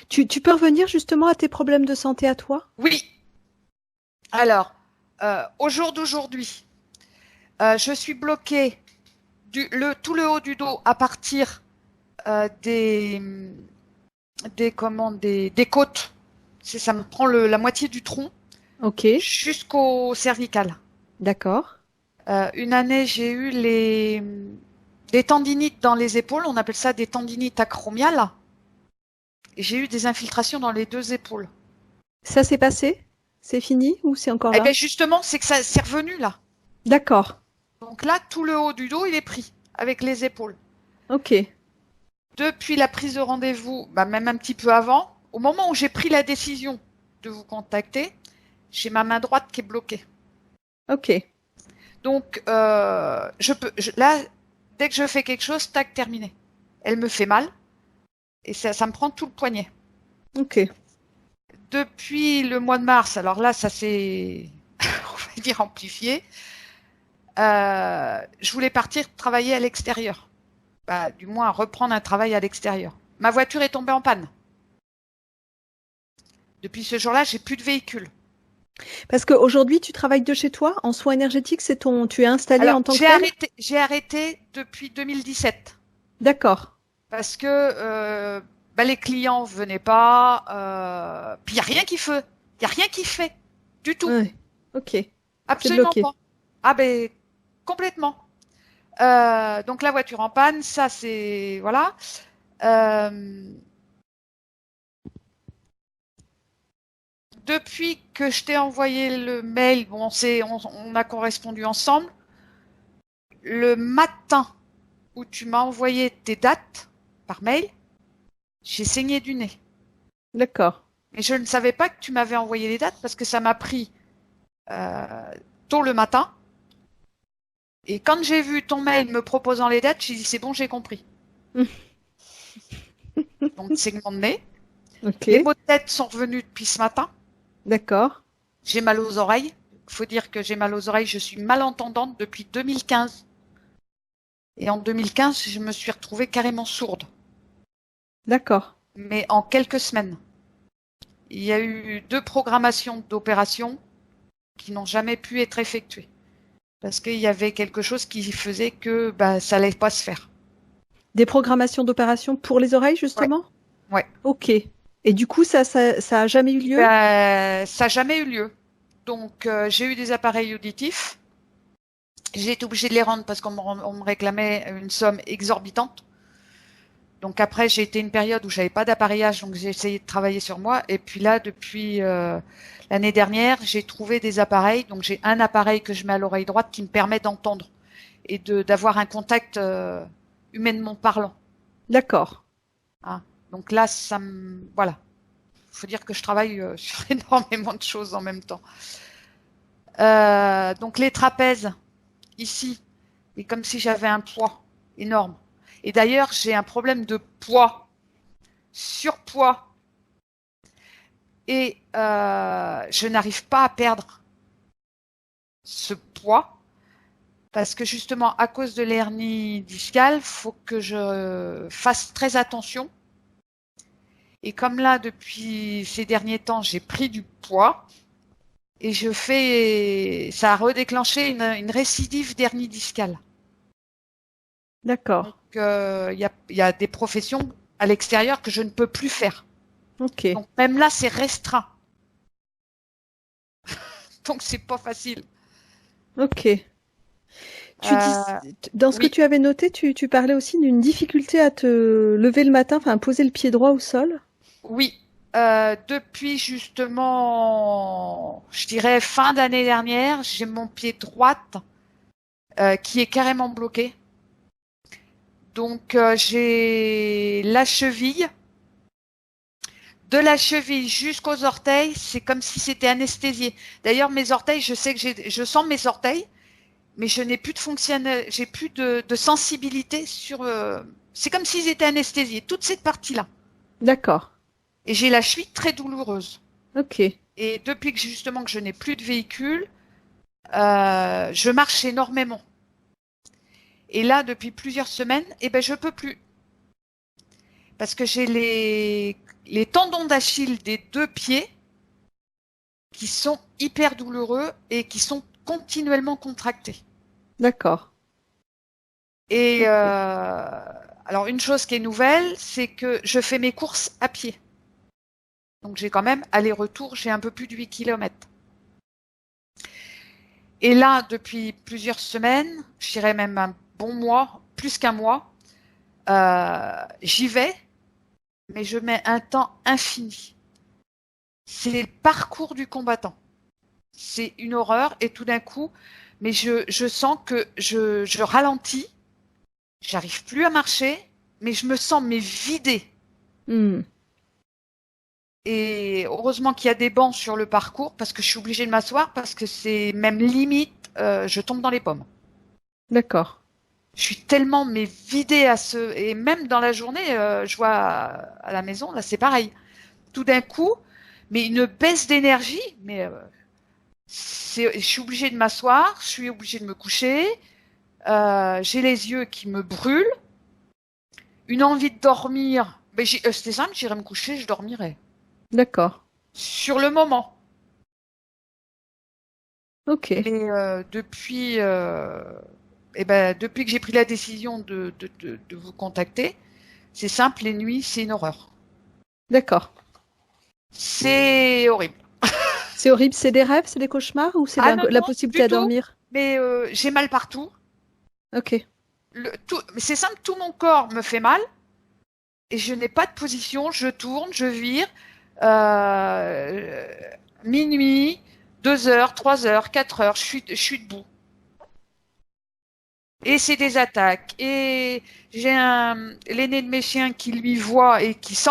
Tu peux revenir justement à tes problèmes de santé à toi? Oui. Alors, au jour d'aujourd'hui, je suis bloquée tout le haut du dos à partir des des côtes. Ça me prend la moitié du tronc Ok, jusqu'au cervical. d'accord. Une année, j'ai eu des tendinites dans les épaules. On appelle ça des tendinites acromiales. Et j'ai eu des infiltrations dans les deux épaules. Ça s'est passé? C'est fini ou c'est encore Eh bien, là? justement, c'est que ça c'est revenu là. D'accord. Donc là, tout le haut du dos, il est pris avec les épaules. Ok. Depuis la prise de rendez-vous, bah même un petit peu avant, au moment où j'ai pris la décision de vous contacter, j'ai ma main droite qui est bloquée. Ok. Donc, là, dès que je fais quelque chose, tac, terminé. Elle me fait mal et ça me prend tout le poignet. Ok. Depuis le mois de mars, alors là, ça s'est, on va dire, amplifié. Je voulais partir travailler à l'extérieur. Bah, du moins, reprendre un travail à l'extérieur. Ma voiture est tombée en panne. Depuis ce jour-là, j'ai plus de véhicule. Parce qu'aujourd'hui, tu travailles de chez toi en soins énergétiques, tu es installé Alors, en tant que tel? j'ai arrêté depuis 2017 D'accord. parce que bah, les clients venaient pas. Puis il y a rien qui fait, il y a rien qui fait du tout, Ouais. Ok. C'est absolument bloqué. pas. Ah ben complètement. Donc la voiture en panne, ça c'est voilà. Euh, Depuis que je t'ai envoyé le mail, bon, on a correspondu ensemble. Le matin où tu m'as envoyé tes dates par mail, j'ai saigné du nez. D'accord. Mais je ne savais pas que tu m'avais envoyé les dates parce que ça m'a pris euh, tôt le matin. Et quand j'ai vu ton mail me proposant les dates, j'ai dit c'est bon, j'ai compris. Donc saignement de nez. Ok. Les maux de tête sont revenus depuis ce matin. D'accord. J'ai mal aux oreilles. Il faut dire que j'ai mal aux oreilles. Je suis malentendante depuis 2015. Et en 2015, je me suis retrouvée carrément sourde. D'accord. Mais en quelques semaines. Il y a eu 2 programmations d'opérations qui n'ont jamais pu être effectuées. Parce qu'il y avait quelque chose qui faisait que bah, ça allait pas se faire. Des programmations d'opérations pour les oreilles, Ouais, justement? ouais. Ok. Et du coup, ça a jamais eu Et lieu? ben, ça n'a jamais eu lieu. Donc, j'ai eu des appareils auditifs. J'ai été obligée de les rendre parce on me réclamait une somme exorbitante. Donc après, j'ai été une période où j'avais pas d'appareillage, donc j'ai essayé de travailler sur moi. Et puis là, depuis l'année dernière, j'ai trouvé des appareils. Donc j'ai un appareil que je mets à l'oreille droite qui me permet d'entendre et d'avoir un contact humainement parlant. D'accord. Hein. Donc là, voilà. Il faut dire que je travaille sur énormément de choses en même temps. Donc les trapèzes, ici, et comme si j'avais un poids énorme. Et d'ailleurs, j'ai un problème de poids, surpoids, et je n'arrive pas à perdre ce poids parce que justement, à cause de l'hernie discale, faut que je fasse très attention. Et comme là, depuis ces derniers temps, j'ai pris du poids et ça a redéclenché une récidive d'hernie discale. D'accord. Donc, y a des professions à l'extérieur que je ne peux plus faire. Ok. Donc, même là, c'est restreint. Donc, c'est pas facile. Ok. Tu dis, Euh, dans ce que oui, tu avais noté, tu parlais aussi d'une difficulté à te lever le matin, enfin, à poser le pied droit au sol. oui. Depuis justement, je dirais fin d'année dernière, j'ai mon pied droite qui est carrément bloqué. Donc, j'ai la cheville. De la cheville jusqu'aux orteils, c'est comme si c'était anesthésié. D'ailleurs, mes orteils, je sais que je sens mes orteils, mais je n'ai plus de j'ai plus de sensibilité sur. C'est comme s'ils étaient anesthésiés, toute cette partie-là. D'accord. Et j'ai la cheville très douloureuse. Ok. Et depuis que justement que je n'ai plus de véhicule, je marche énormément. Et là, depuis plusieurs semaines, eh ben je peux plus. parce que j'ai les tendons d'Achille des deux pieds qui sont hyper douloureux et qui sont continuellement contractés. D'accord. Et Ok. alors une chose qui est nouvelle, c'est que je fais mes courses à pied. Donc j'ai quand même aller-retour, j'ai un peu plus de 8 kilomètres. Et là, depuis plusieurs semaines, je dirais même un bon mois, plus qu'un mois, j'y vais, mais je mets un temps infini. C'est le parcours du combattant. C'est une horreur et tout d'un coup, mais je sens que je ralentis, j'arrive plus à marcher, mais je me sens mais vidée. Hmm. Et heureusement qu'il y a des bancs sur le parcours parce que je suis obligée de m'asseoir parce que c'est même limite, je tombe dans les pommes. D'accord. Je suis tellement mais vidée à ce et même dans la journée, je vois à la maison là c'est pareil. Tout d'un coup, mais une baisse d'énergie, mais je suis obligée de m'asseoir, je suis obligée de me coucher, j'ai les yeux qui me brûlent, une envie de dormir. Mais c'était simple, j'irais me coucher, je dormirais. D'accord. Sur le moment. Ok. Mais depuis que j'ai pris la décision de vous contacter, c'est simple, les nuits, c'est une horreur. D'accord. C'est horrible. C'est horrible, c'est des rêves, c'est des cauchemars ou c'est Ah non, la non, possibilité du à tout. dormir? Mais j'ai mal partout. Ok. Mais c'est simple, tout mon corps me fait mal et je n'ai pas de position. Je tourne, je vire. Euh, Minuit, 2 heures, 3 heures, 4 heures, je suis debout. Et c'est des attaques. Et j'ai l'aîné de mes chiens qui lui voit et qui sent.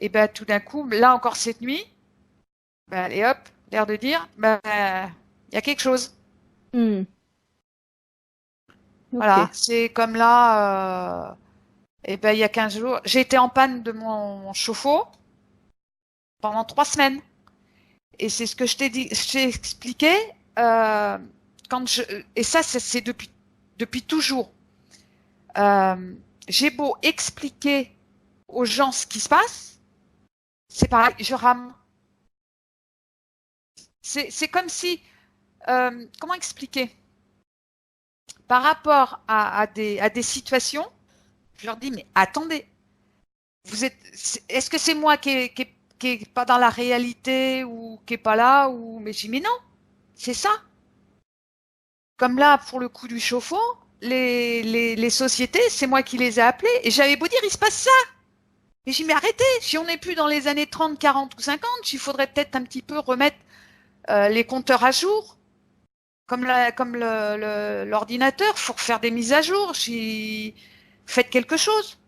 Et ben tout d'un coup, là encore cette nuit, ben allez hop, l'air de dire, ben il y a quelque chose. Hmm. Ok. Voilà, c'est comme là, et ben il y a 15 jours, j'ai été en panne de mon chauffe-eau pendant 3 semaines. Et c'est ce que je t'ai dit, je t'ai expliqué euh, quand je, et ça c'est depuis toujours. Euh, j'ai beau expliquer aux gens ce qui se passe, c'est pareil, je rame. C'est comme si, comment expliquer? Par rapport à des situations, je leur dis, mais attendez, est-ce que c'est moi qui est pas dans la réalité ou qui est pas là ou, mais je dis, mais non, c'est ça. Comme là, pour le coup du chauffe-eau, les sociétés, c'est moi qui les ai appelées et j'avais beau dire, il se passe ça. Et j'ai dit, mais arrêtez, si on n'est plus dans les années 30, 40 ou 50, il faudrait peut-être un petit peu remettre les compteurs à jour. Comme l'ordinateur, il faut refaire des mises à jour. Faites quelque chose.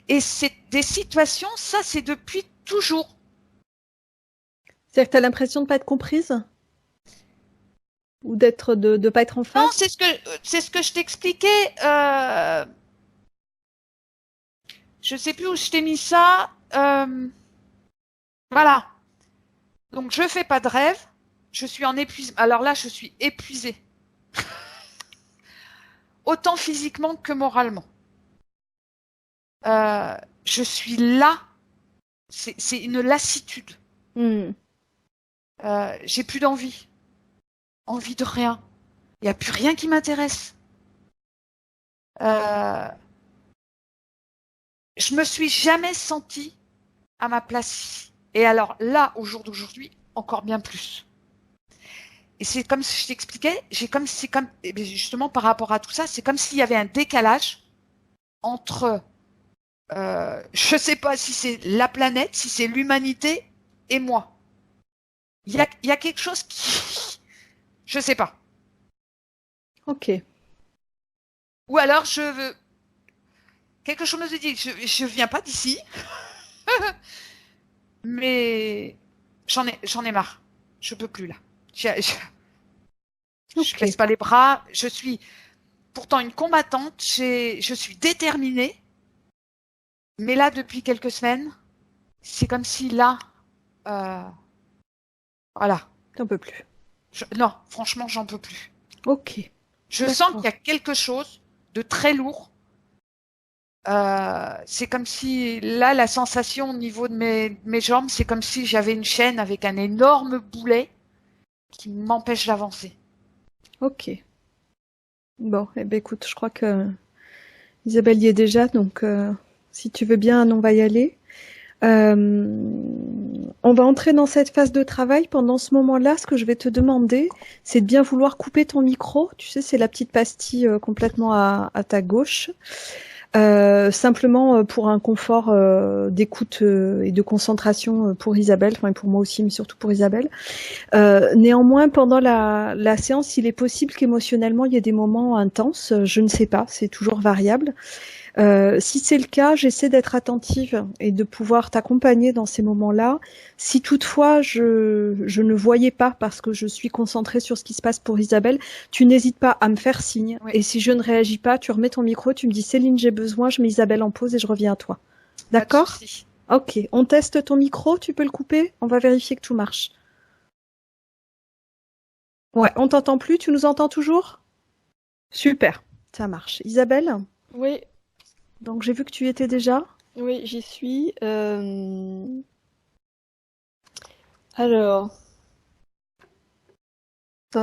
Et c'est des situations, ça c'est depuis toujours. C'est-à-dire que tu as l'impression de pas être comprise ou de pas être en Non, phase? c'est ce que je t'expliquais. Je sais plus où je t'ai mis ça. Voilà. Donc je fais pas de rêve. Je suis en épuisement. Alors là, je suis épuisée, autant physiquement que moralement. Euh, je suis là. C'est une lassitude. Hmm. J'ai plus envie de rien. Il n'y a plus rien qui m'intéresse. Euh, je me suis jamais sentie à ma place ici. Et alors là, au jour d'aujourd'hui, encore bien plus. Et c'est comme si je t'expliquais, et bien justement par rapport à tout ça, c'est comme s'il y avait un décalage entre, je sais pas si c'est la planète, si c'est l'humanité et moi. Il y a quelque chose qui, je sais pas. Ok. Ou alors quelque chose me dit, je viens pas d'ici, mais j'en ai marre. Je peux plus là. Je Ok. baisse pas les bras. Je suis pourtant une combattante. Je suis déterminée. Mais là, depuis quelques semaines, c'est comme si là, euh, voilà. T'en peux plus. Non, franchement, j'en peux plus. Ok. Je sens qu'il D'accord. y a quelque chose de très lourd C'est comme si, là, la sensation au niveau de mes jambes, c'est comme si j'avais une chaîne avec un énorme boulet qui m'empêche d'avancer. Ok. Bon, eh ben écoute, je crois que Isabelle y est déjà, donc si tu veux bien, on va y aller. On va entrer dans cette phase de travail. Pendant ce moment-là, ce que je vais te demander, c'est de bien vouloir couper ton micro. Tu sais, c'est la petite pastille complètement à ta gauche. Simplement pour un confort d'écoute et de concentration pour Isabelle, enfin et pour moi aussi, mais surtout pour Isabelle. Néanmoins, pendant la séance, il est possible qu'émotionnellement, il y ait des moments intenses. Je ne sais pas, c'est toujours variable. Si c'est le cas, j'essaie d'être attentive et de pouvoir t'accompagner dans ces moments-là. Si toutefois je ne voyais pas parce que je suis concentrée sur ce qui se passe pour Isabelle, tu n'hésites pas à me faire signe. Oui. Et si je ne réagis pas, tu remets ton micro, tu me dis Céline, j'ai besoin, je mets Isabelle en pause et je reviens à toi. Pas de D'accord? souci. Ok, on teste ton micro, tu peux le couper? On va vérifier que tout marche. Ouais, on t'entend plus, tu nous entends toujours? Super, ça marche. Isabelle, Oui, donc j'ai vu que tu y étais déjà. oui, j'y suis. Alors,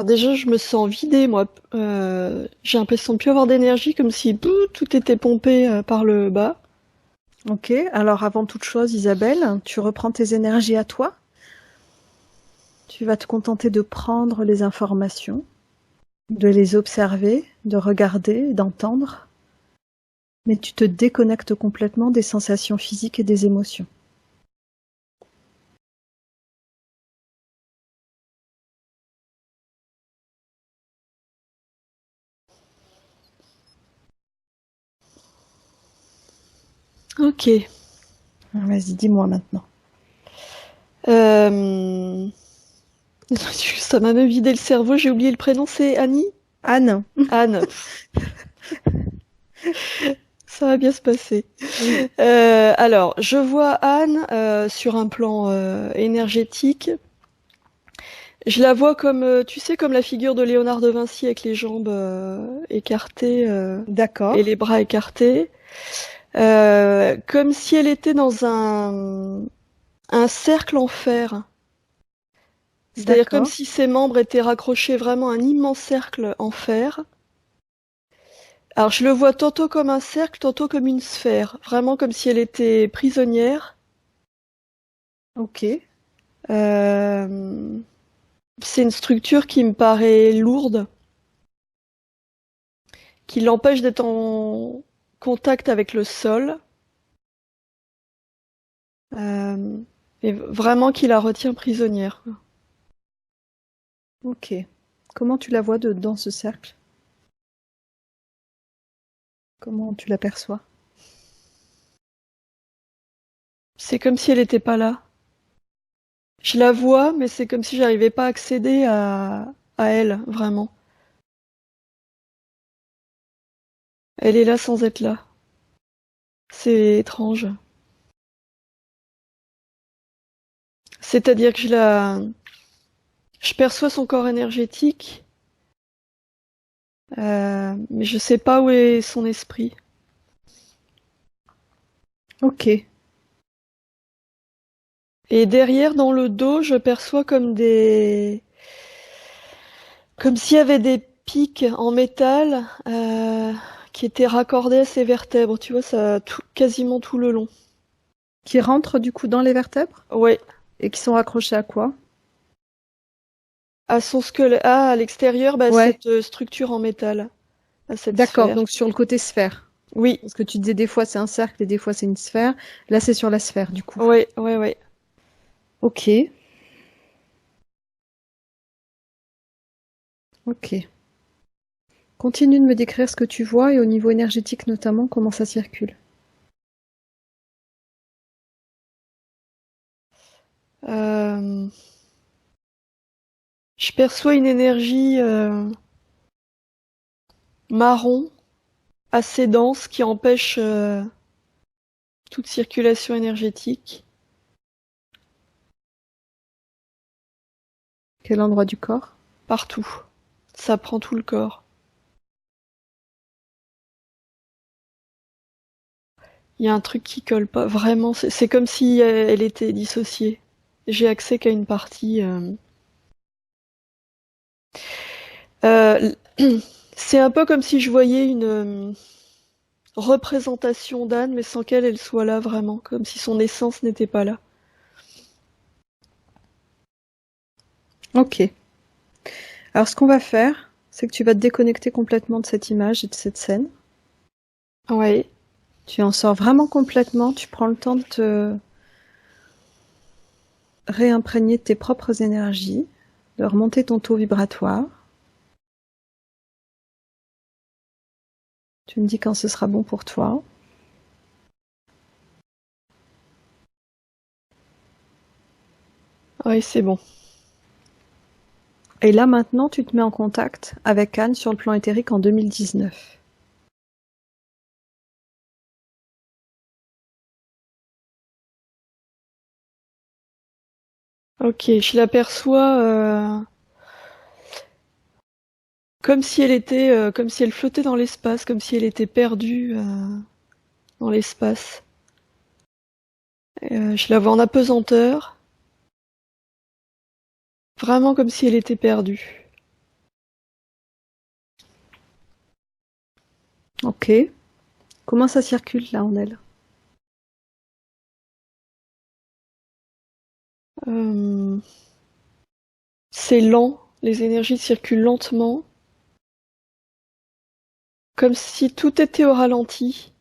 déjà, je me sens vidée, moi. J'ai l'impression de plus avoir d'énergie, comme si tout était pompé par le bas. Ok, alors avant toute chose, Isabelle, tu reprends tes énergies à toi. Tu vas te contenter de prendre les informations, de les observer, de regarder, d'entendre, mais tu te déconnectes complètement des sensations physiques et des émotions. Ok. Vas-y, dis-moi maintenant. Euh, Ça m'a même vidé le cerveau, j'ai oublié le prénom, c'est Annie? Anne, Anne. Ça va bien se passer. oui, Alors, je vois Anne sur un plan énergétique. Je la vois comme, tu sais, comme la figure de Léonard de Vinci avec les jambes écartées d'accord, et les bras écartés. Comme si elle était dans un cercle en fer. C'est-à-dire comme d'accord, si ses membres étaient raccrochés vraiment à un immense cercle en fer. Alors je le vois tantôt comme un cercle, tantôt comme une sphère. Vraiment comme si elle était prisonnière. ok, Euh, c'est une structure qui me paraît lourde, qui l'empêche d'être en contact avec le sol. Euh, et vraiment qui la retient prisonnière. ok. Comment tu la vois dans ce cercle? Comment tu l'aperçois? C'est comme si elle n'était pas là. Je la vois, mais c'est comme si j'arrivais pas à accéder à elle, vraiment. Elle est là sans être là. C'est étrange. C'est-à-dire que je perçois son corps énergétique, mais je sais pas où est son esprit. Ok, Et derrière, dans le dos, je perçois comme s'il y avait des pics en métal, qui étaient raccordés à ses vertèbres. Tu vois, ça, quasiment tout le long. qui rentrent du coup dans les vertèbres Ouais. et qui sont raccrochés à quoi? À son squelette, à l'extérieur, bah, Ouais, cette structure en métal, à cette d'accord, sphère. donc sur le côté sphère. Oui, Parce que tu disais des fois c'est un cercle et des fois c'est une sphère. Là, c'est sur la sphère, du coup. ouais, ouais, ouais. Ok, ok. Continue de me décrire ce que tu vois et au niveau énergétique notamment, comment ça circule. Euh, je perçois une énergie marron, assez dense, qui empêche toute circulation énergétique. Quel endroit du corps? Partout. Ça prend tout le corps. Il y a un truc qui colle pas. Vraiment, c'est comme si elle était dissociée. J'ai accès qu'à une partie. Euh, c'est un peu comme si je voyais une représentation d'Anne, mais sans qu'elle elle soit là vraiment, comme si son essence n'était pas là. Ok. Alors, ce qu'on va faire, c'est que tu vas te déconnecter complètement de cette image et de cette scène. Ouais. Tu en sors vraiment complètement. Tu prends le temps de te réimprégner de tes propres énergies, de remonter ton taux vibratoire. Tu me dis quand ce sera bon pour toi. Ouais, c'est bon. Et là, maintenant, tu te mets en contact avec Anne sur le plan éthérique en 2019. Ok, je l'aperçois comme si elle flottait dans l'espace, comme si elle était perdue dans l'espace. Je la vois en apesanteur, vraiment comme si elle était perdue. Ok. Comment ça circule là en elle? Euh, c'est lent, les énergies circulent lentement, comme si tout était au ralenti.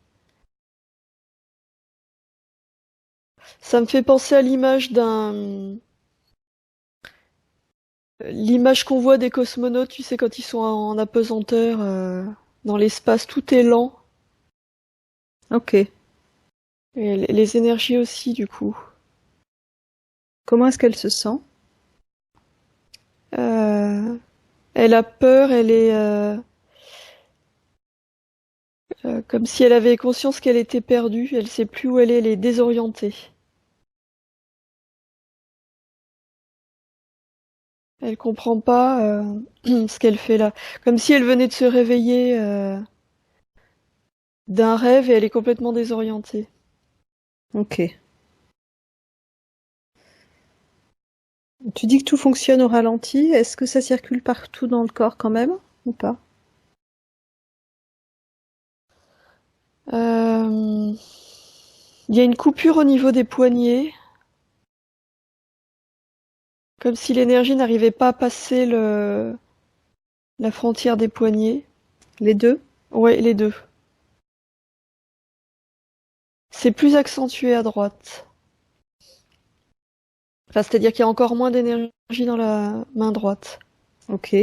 Ça me fait penser à l'image qu'on voit des cosmonautes, tu sais, quand ils sont en apesanteur dans l'espace, tout est lent. Ok. Et les énergies aussi, du coup. Comment est-ce qu'elle se sent? Euh, elle a peur, elle est comme si elle avait conscience qu'elle était perdue, elle sait plus où elle est désorientée. Elle comprend pas ce qu'elle fait là. Comme si elle venait de se réveiller d'un rêve et elle est complètement désorientée. Ok. Tu dis que tout fonctionne au ralenti. Est-ce que ça circule partout dans le corps quand même ou pas? Euh, Il y a une coupure au niveau des poignets, comme si l'énergie n'arrivait pas à passer la frontière des poignets. Les deux? Ouais, les deux. C'est plus accentué à droite. Enfin, c'est-à-dire qu'il y a encore moins d'énergie dans la main droite. Ok.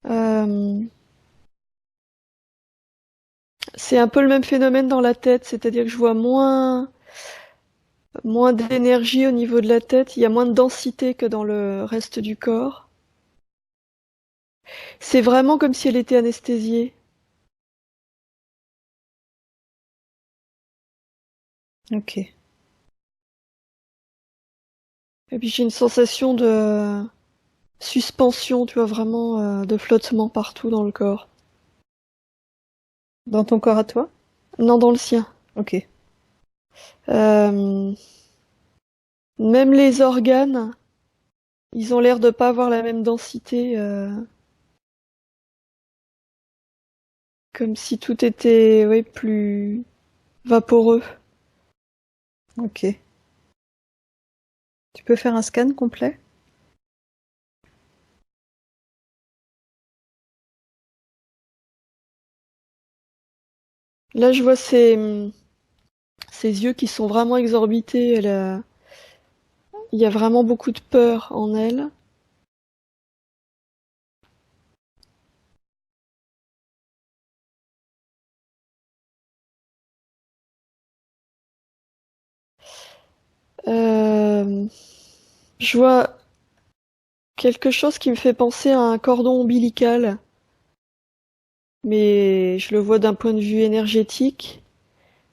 Euh, c'est un peu le même phénomène dans la tête, c'est-à-dire que je vois moins d'énergie au niveau de la tête, il y a moins de densité que dans le reste du corps. C'est vraiment comme si elle était anesthésiée. Ok. Et puis j'ai une sensation de suspension, tu vois, vraiment de flottement partout dans le corps. Dans ton corps à toi? Non, dans le sien. Ok. Euh, même les organes, ils ont l'air de pas avoir la même densité, comme si tout était, ouais, plus vaporeux. Ok. Tu peux faire un scan complet? Là, je vois ses yeux qui sont vraiment exorbités. Il y a vraiment beaucoup de peur en elle. Euh, je vois quelque chose qui me fait penser à un cordon ombilical, mais je le vois d'un point de vue énergétique.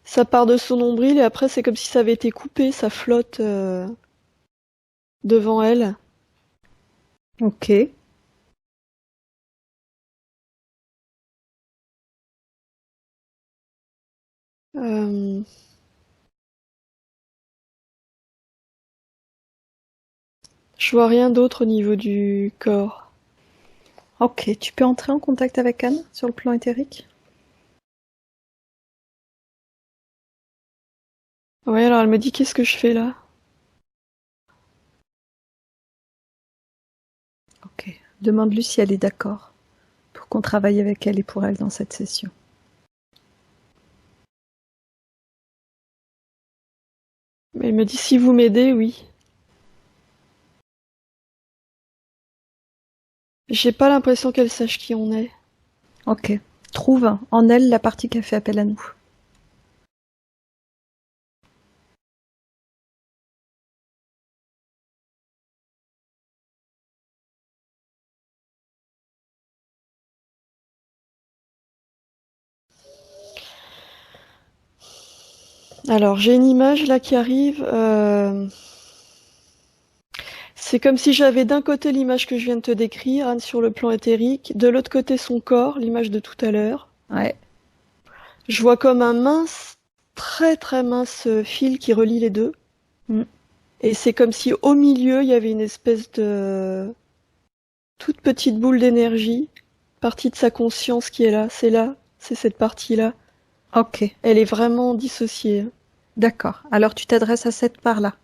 Ça part de son nombril et après c'est comme si ça avait été coupé, ça flotte devant elle. Ok. Euh, Je vois rien d'autre au niveau du corps. Ok, tu peux entrer en contact avec Anne sur le plan éthérique? Ouais, alors elle me dit qu'est-ce que je fais là? Ok. Demande-lui si elle est d'accord pour qu'on travaille avec elle et pour elle dans cette session. Elle me dit si vous m'aidez, oui. J'ai pas l'impression qu'elle sache qui on est. Ok. Trouve en elle la partie qui a fait appel à nous. Alors j'ai une image là qui arrive. C'est comme si j'avais d'un côté l'image que je viens de te décrire, Anne sur le plan éthérique, de l'autre côté son corps, l'image de tout à l'heure. Ouais. Je vois comme un mince, très très mince fil qui relie les deux. Mm. Et c'est comme si au milieu il y avait une espèce de toute petite boule d'énergie, partie de sa conscience qui est là, c'est cette partie-là. Ok. Elle est vraiment dissociée. D'accord. Alors tu t'adresses à cette part-là,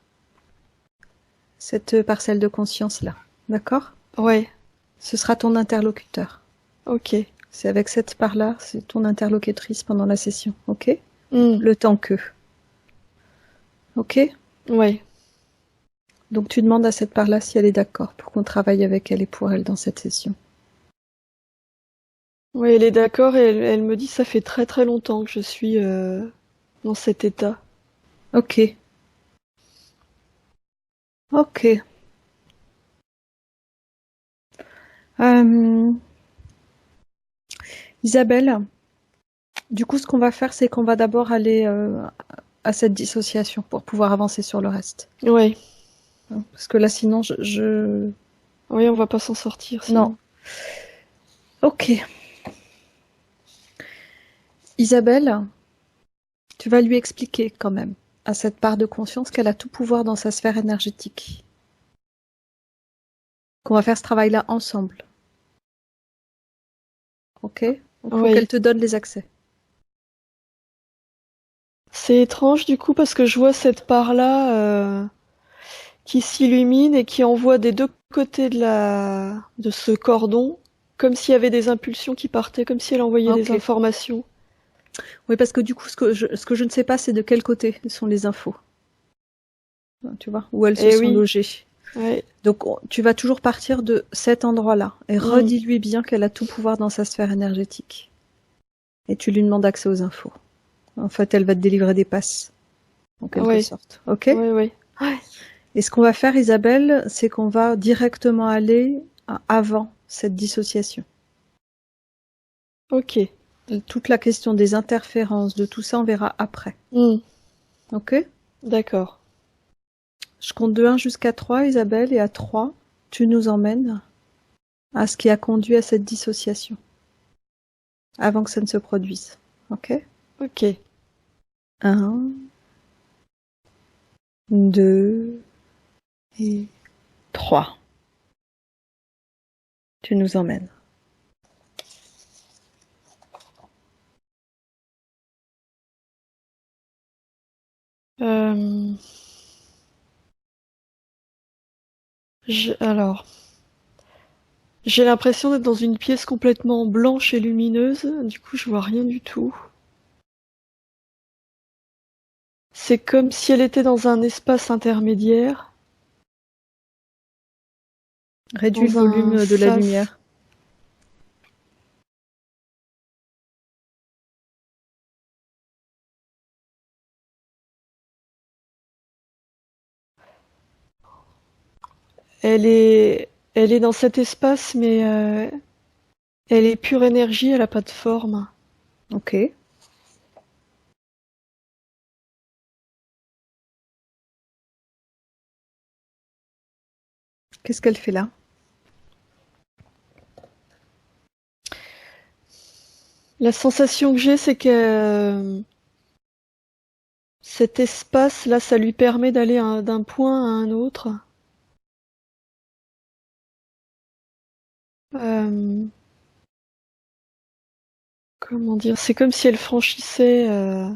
cette parcelle de conscience-là. D'accord? Ouais, Ce sera ton interlocuteur. ok. C'est avec cette part-là, c'est ton interlocutrice pendant la session. Ok? Hmm, Le temps que. Ok? ouais. Donc tu demandes à cette part-là si elle est d'accord pour qu'on travaille avec elle et pour elle dans cette session. Ouais, elle est d'accord et elle me dit ça fait très très longtemps que je suis dans cet état. Ok. Ok. Euh, Isabelle, du coup, ce qu'on va faire, c'est qu'on va d'abord aller à cette dissociation pour pouvoir avancer sur le reste. Ouais, Parce que là, sinon, ouais, on va pas s'en sortir Non. sinon. Ok. Isabelle, tu vas lui expliquer quand même à cette part de conscience qu'elle a tout pouvoir dans sa sphère énergétique. Qu'on va faire ce travail-là ensemble. Ok? Donc, faut qu'elle Ouais. te donne les accès. C'est étrange du coup parce que je vois cette part-là qui s'illumine et qui envoie des deux côtés de ce cordon, comme s'il y avait des impulsions qui partaient, comme si elle envoyait des Ok. informations. Oui, parce que du coup, ce que je ne sais pas, c'est de quel côté sont les infos. Tu vois, où elles se Eh sont oui, logées. ouais. Donc, tu vas toujours partir de cet endroit-là et Hmm. redis-lui bien qu'elle a tout pouvoir dans sa sphère énergétique. Et tu lui demandes accès aux infos. En fait, elle va te délivrer des passes, en quelque Ouais, sorte. Ok? ouais, ouais. Ouais. Et ce qu'on va faire, Isabelle, c'est qu'on va directement aller avant cette dissociation. Ok. Toute la question des interférences, de tout ça, on verra après. Hmm. Ok? D'accord. Je compte de 1 jusqu'à 3, Isabelle, et à 3, tu nous emmènes à ce qui a conduit à cette dissociation, avant que ça ne se produise. Ok? Ok. 1, 2 et 3. Tu nous emmènes. Euh, alors, j'ai l'impression d'être dans une pièce complètement blanche et lumineuse. Du coup, je vois rien du tout. C'est comme si elle était dans un espace intermédiaire, Réduis le dans un volume de la sas. lumière. Elle est dans cet espace, mais elle est pure énergie, elle a pas de forme. Ok. Qu'est-ce qu'elle fait là? La sensation que j'ai, c'est que cet espace-là, ça lui permet d'aller d'un point à un autre. Euh, Comment dire? C'est comme si elle franchissait. Euh,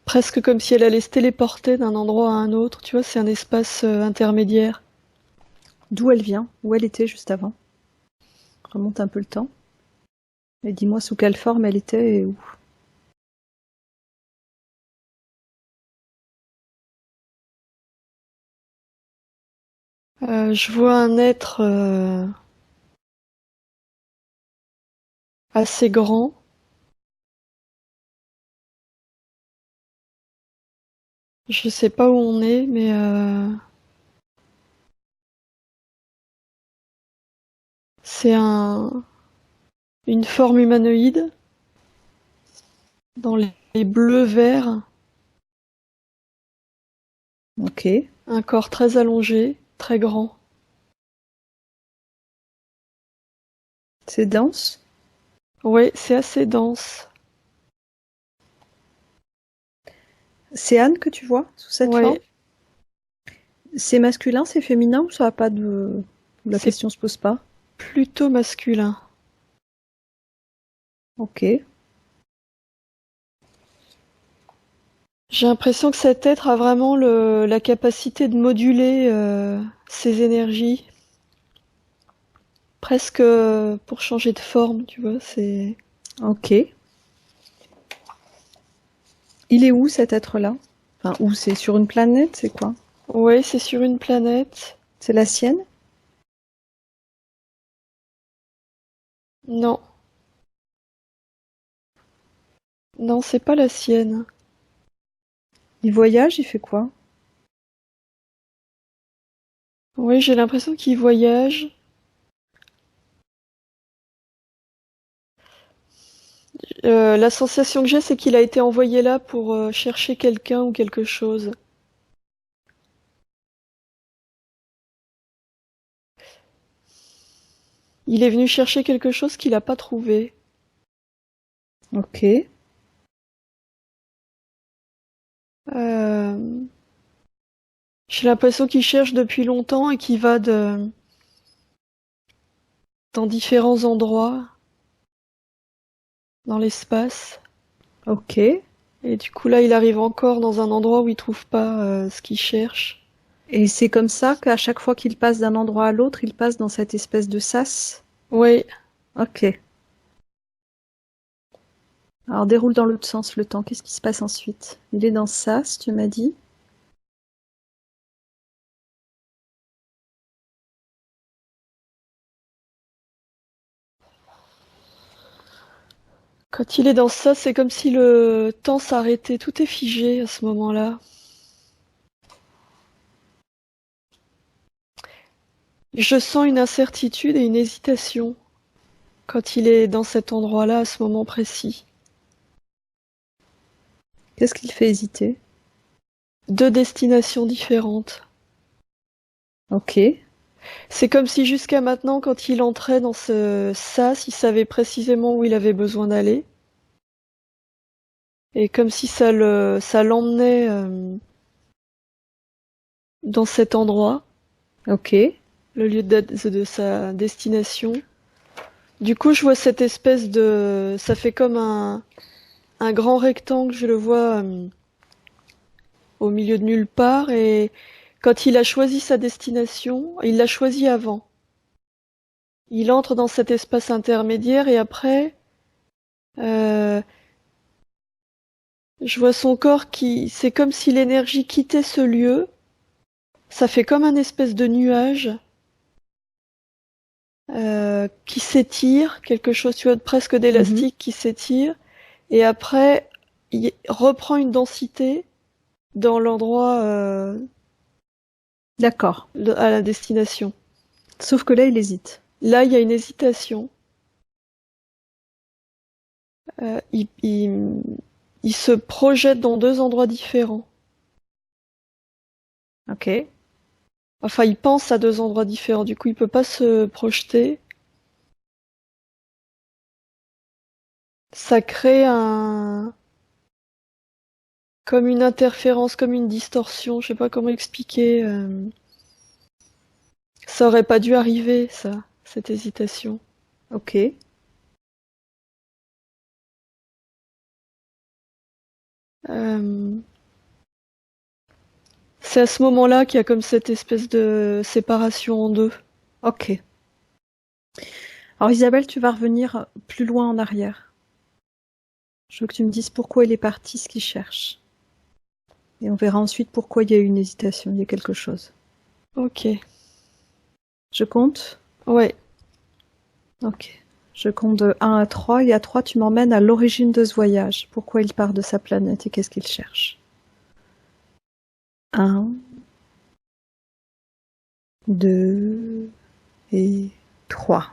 Presque comme si elle allait se téléporter d'un endroit à un autre. Tu vois, c'est un espace intermédiaire. D'où elle vient? Où elle était juste avant? Remonte un peu le temps. Et dis-moi sous quelle forme elle était et où. Je vois un être assez grand. Je sais pas où on est, mais c'est une forme humanoïde dans les bleus verts, Ok. un corps très allongé, très grand. C'est dense? Oui, c'est assez dense. C'est Anne que tu vois sous cette forme? Ouais, C'est masculin, c'est féminin ou ça a pas de. La c'est question se pose pas? plutôt masculin. Ok. J'ai l'impression que cet être a vraiment la capacité de moduler ses énergies, presque pour changer de forme, tu vois. C'est Ok. Il est où cet être-là? Enfin, où c'est sur une planète, c'est quoi? Ouais, c'est sur une planète. C'est la sienne? Non, non, c'est pas la sienne. Il voyage, il fait quoi? Oui, j'ai l'impression qu'il voyage. La sensation que j'ai, c'est qu'il a été envoyé là pour chercher quelqu'un ou quelque chose. Il est venu chercher quelque chose qu'il n'a pas trouvé. Ok. Euh, J'ai l'impression qu'il cherche depuis longtemps et qu'il va dans différents endroits dans l'espace. Ok. Et du coup, là, il arrive encore dans un endroit où il trouve pas ce qu'il cherche. Et c'est comme ça qu'à chaque fois qu'il passe d'un endroit à l'autre, il passe dans cette espèce de sas? Oui, Ok. Alors déroule dans l'autre sens le temps. Qu'est-ce qui se passe ensuite? Il est dans ce sas, tu m'as dit? quand il est dans ça, c'est comme si le temps s'arrêtait. Tout est figé à ce moment-là. Je sens une incertitude et une hésitation quand il est dans cet endroit-là à ce moment précis. Qu'est-ce qui le fait hésiter? Deux destinations différentes. Ok. C'est comme si jusqu'à maintenant, quand il entrait dans ce sas, il savait précisément où il avait besoin d'aller. Et comme si ça l'emmenait dans cet endroit, Ok. le lieu de sa destination. Du coup, je vois cette espèce de... Ça fait comme un grand rectangle, je le vois au milieu de nulle part. Et quand il a choisi sa destination, il l'a choisi avant. Il entre dans cet espace intermédiaire et après, euh, je vois son corps qui... C'est comme si l'énergie quittait ce lieu. Ça fait comme un espèce de nuage qui s'étire, quelque chose, tu vois, presque Mhm. d'élastique qui s'étire. Et après, il reprend une densité dans l'endroit D'accord. à la destination. Sauf que là, il hésite. Là, il y a une hésitation. Il se projette dans deux endroits différents. Ok. Enfin, il pense à deux endroits différents, du coup, il peut pas se projeter. Ça crée comme une interférence, comme une distorsion, je sais pas comment expliquer. Ça aurait pas dû arriver, ça, cette hésitation. Ok. Euh, C'est à ce moment-là qu'il y a comme cette espèce de séparation en deux. Ok. Alors Isabelle, tu vas revenir plus loin en arrière. Je veux que tu me dises pourquoi il est parti, ce qu'il cherche. Et on verra ensuite pourquoi il y a eu une hésitation, il y a quelque chose. Ok. Je compte? Ouais. Ok. Je compte de 1 à 3, et à 3, tu m'emmènes à l'origine de ce voyage. Pourquoi il part de sa planète et qu'est-ce qu'il cherche? 1, 2 et 3.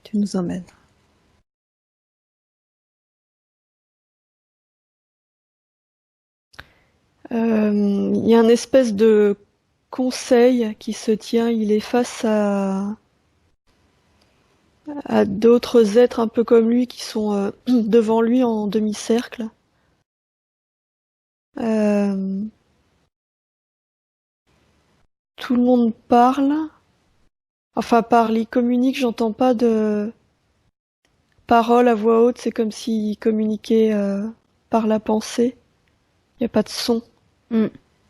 Tu nous emmènes. Il y a un espèce de conseil qui se tient. Il est face à d'autres êtres un peu comme lui qui sont devant lui en demi-cercle. Euh, Tout le monde parle. Enfin, parle, il communique, j'entends pas de parole à voix haute, c'est comme s'il communiquait par la pensée. Il n'y a pas de son.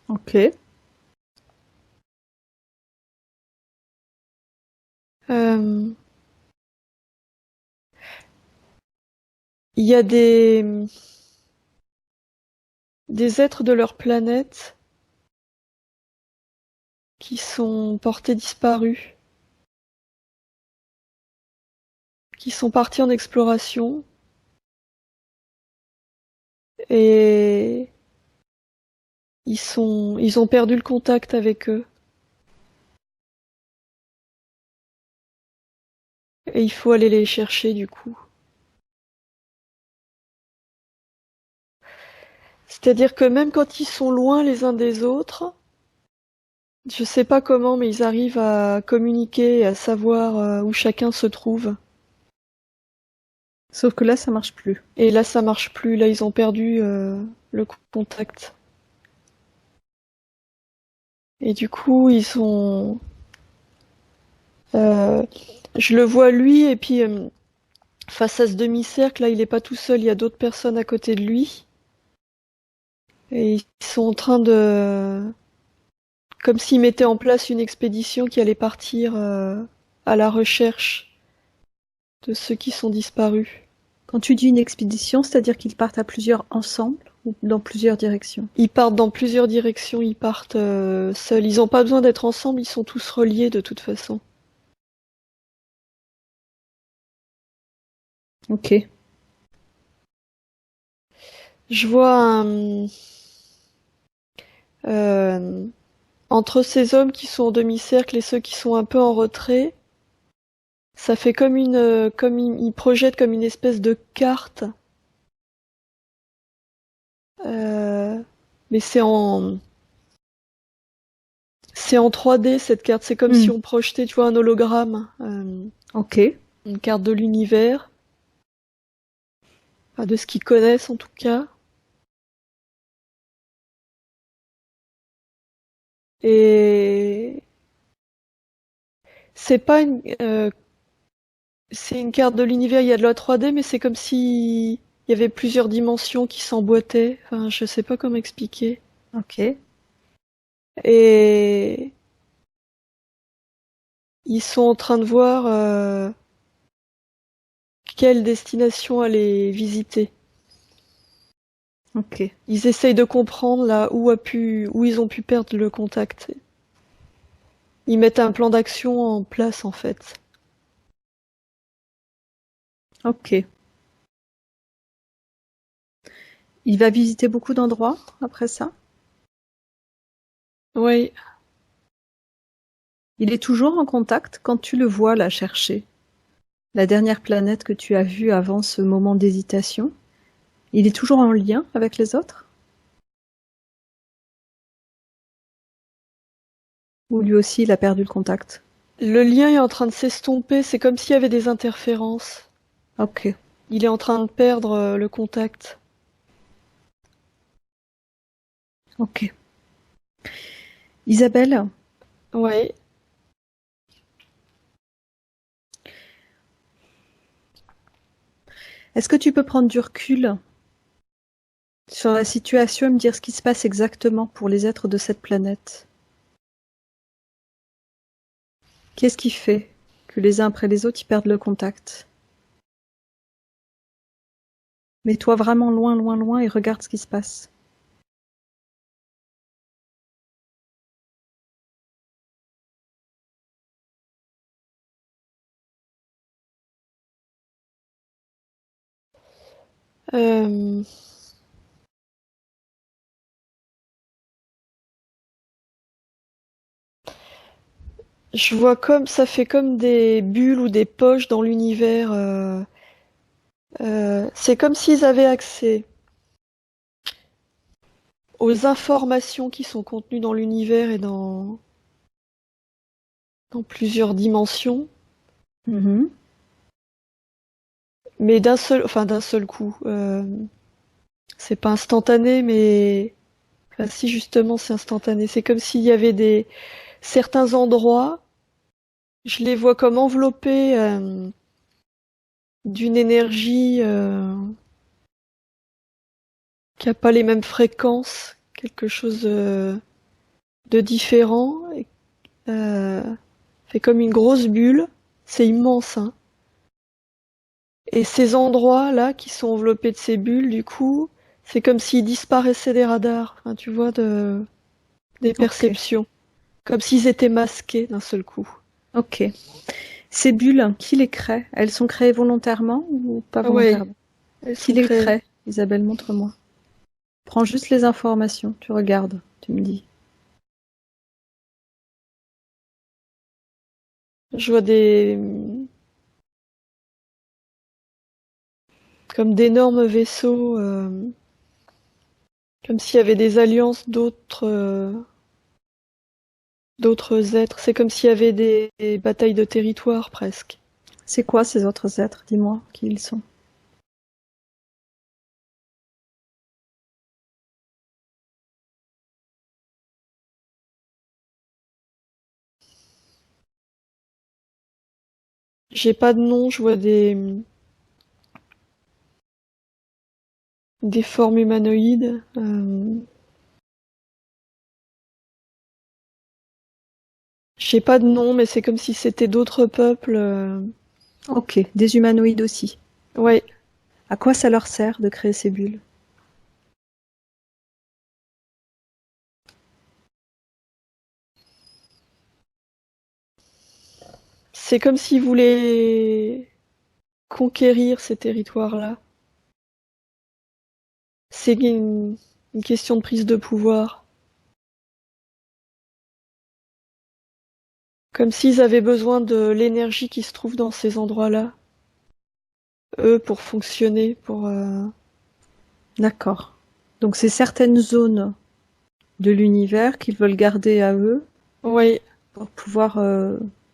Ok. Euh, Il y a des êtres de leur planète qui sont portés disparus, qui sont partis en exploration et ils ont perdu le contact avec eux. Et il faut aller les chercher du coup. C'est-à-dire que même quand ils sont loin les uns des autres, je sais pas comment, mais ils arrivent à communiquer et à savoir où chacun se trouve. Sauf que là, ça marche plus. Et là, ça marche plus. Là, ils ont perdu le contact. Et du coup, ils sont. euh, je le vois lui, et puis face à ce demi-cercle, là, il est pas tout seul. Il y a d'autres personnes à côté de lui, et ils sont en train de, comme s'ils mettaient en place une expédition qui allait partir à la recherche de ceux qui sont disparus. Quand tu dis une expédition, c'est-à-dire qu'ils partent à plusieurs ensemble ou dans plusieurs directions? Ils partent dans plusieurs directions, ils partent seuls. Ils n'ont pas besoin d'être ensemble, ils sont tous reliés de toute façon. Ok. Je vois euh, entre ces hommes qui sont en demi-cercle et ceux qui sont un peu en retrait, ça fait comme ils projettent comme une espèce de carte. Euh, mais c'est en 3D cette carte. C'est comme si on projetait, tu vois, un hologramme, Ok. une carte de l'univers, enfin, de ce qu'ils connaissent en tout cas. Et c'est pas c'est une carte de l'univers. Il y a de la 3D, mais c'est comme si il y avait plusieurs dimensions qui s'emboîtaient. Enfin, je sais pas comment expliquer. Ok. Et ils sont en train de voir quelle destination aller visiter. Ok. Ils essayent de comprendre là où ils ont pu perdre le contact. Ils mettent un plan d'action en place en fait. Ok. Il va visiter beaucoup d'endroits après ça? Oui, Il est toujours en contact quand tu le vois là chercher la dernière planète que tu as vue avant ce moment d'hésitation. Il est toujours en lien avec les autres? Ou lui aussi, il a perdu le contact? Le lien est en train de s'estomper, c'est comme s'il y avait des interférences. Ok. Il est en train de perdre le contact. Ok. Isabelle, Ouais. est-ce que tu peux prendre du recul sur la situation et me dire ce qui se passe exactement pour les êtres de cette planète? Qu'est-ce qui fait que les uns après les autres, ils perdent le contact? Mets-toi vraiment loin, loin, loin et regarde ce qui se passe. Euh, Je vois comme ça fait comme des bulles ou des poches dans l'univers. C'est comme s'ils avaient accès aux informations qui sont contenues dans l'univers et dans plusieurs dimensions, Mhm. mais d'un seul coup. C'est pas instantané, mais enfin, si justement c'est instantané. C'est comme s'il y avait certains endroits, je les vois comme enveloppés d'une énergie qui a pas les mêmes fréquences, quelque chose de différent, et, euh, fait comme une grosse bulle. C'est immense, hein. Et ces endroits-là qui sont enveloppés de ces bulles, du coup, c'est comme s'ils disparaissaient des radars, enfin, tu vois, des Ok, perceptions. Comme s'ils étaient masqués d'un seul coup. ok. Ces bulles, qui les crée? Elles sont créées volontairement ou pas Ah ouais, volontairement? elles Qui sont les créées. crée? Isabelle, montre-moi. Prends juste les informations, tu regardes, tu me dis. Je vois comme d'énormes vaisseaux, comme s'il y avait des alliances d'autres êtres. C'est comme s'il y avait des batailles de territoire presque. C'est quoi ces autres êtres? Dis-moi qui ils sont. J'ai pas de nom, je vois des formes humanoïdes. J'ai pas de nom, mais c'est comme si c'était d'autres peuples. Ok, des humanoïdes aussi. Ouais, À quoi ça leur sert de créer ces bulles? c'est comme s'ils voulaient conquérir ces territoires-là. C'est une question de prise de pouvoir. Comme s'ils avaient besoin de l'énergie qui se trouve dans ces endroits-là, eux, pour fonctionner, pour... D'accord. Donc c'est certaines zones de l'univers qu'ils veulent garder à eux Ouais, pour pouvoir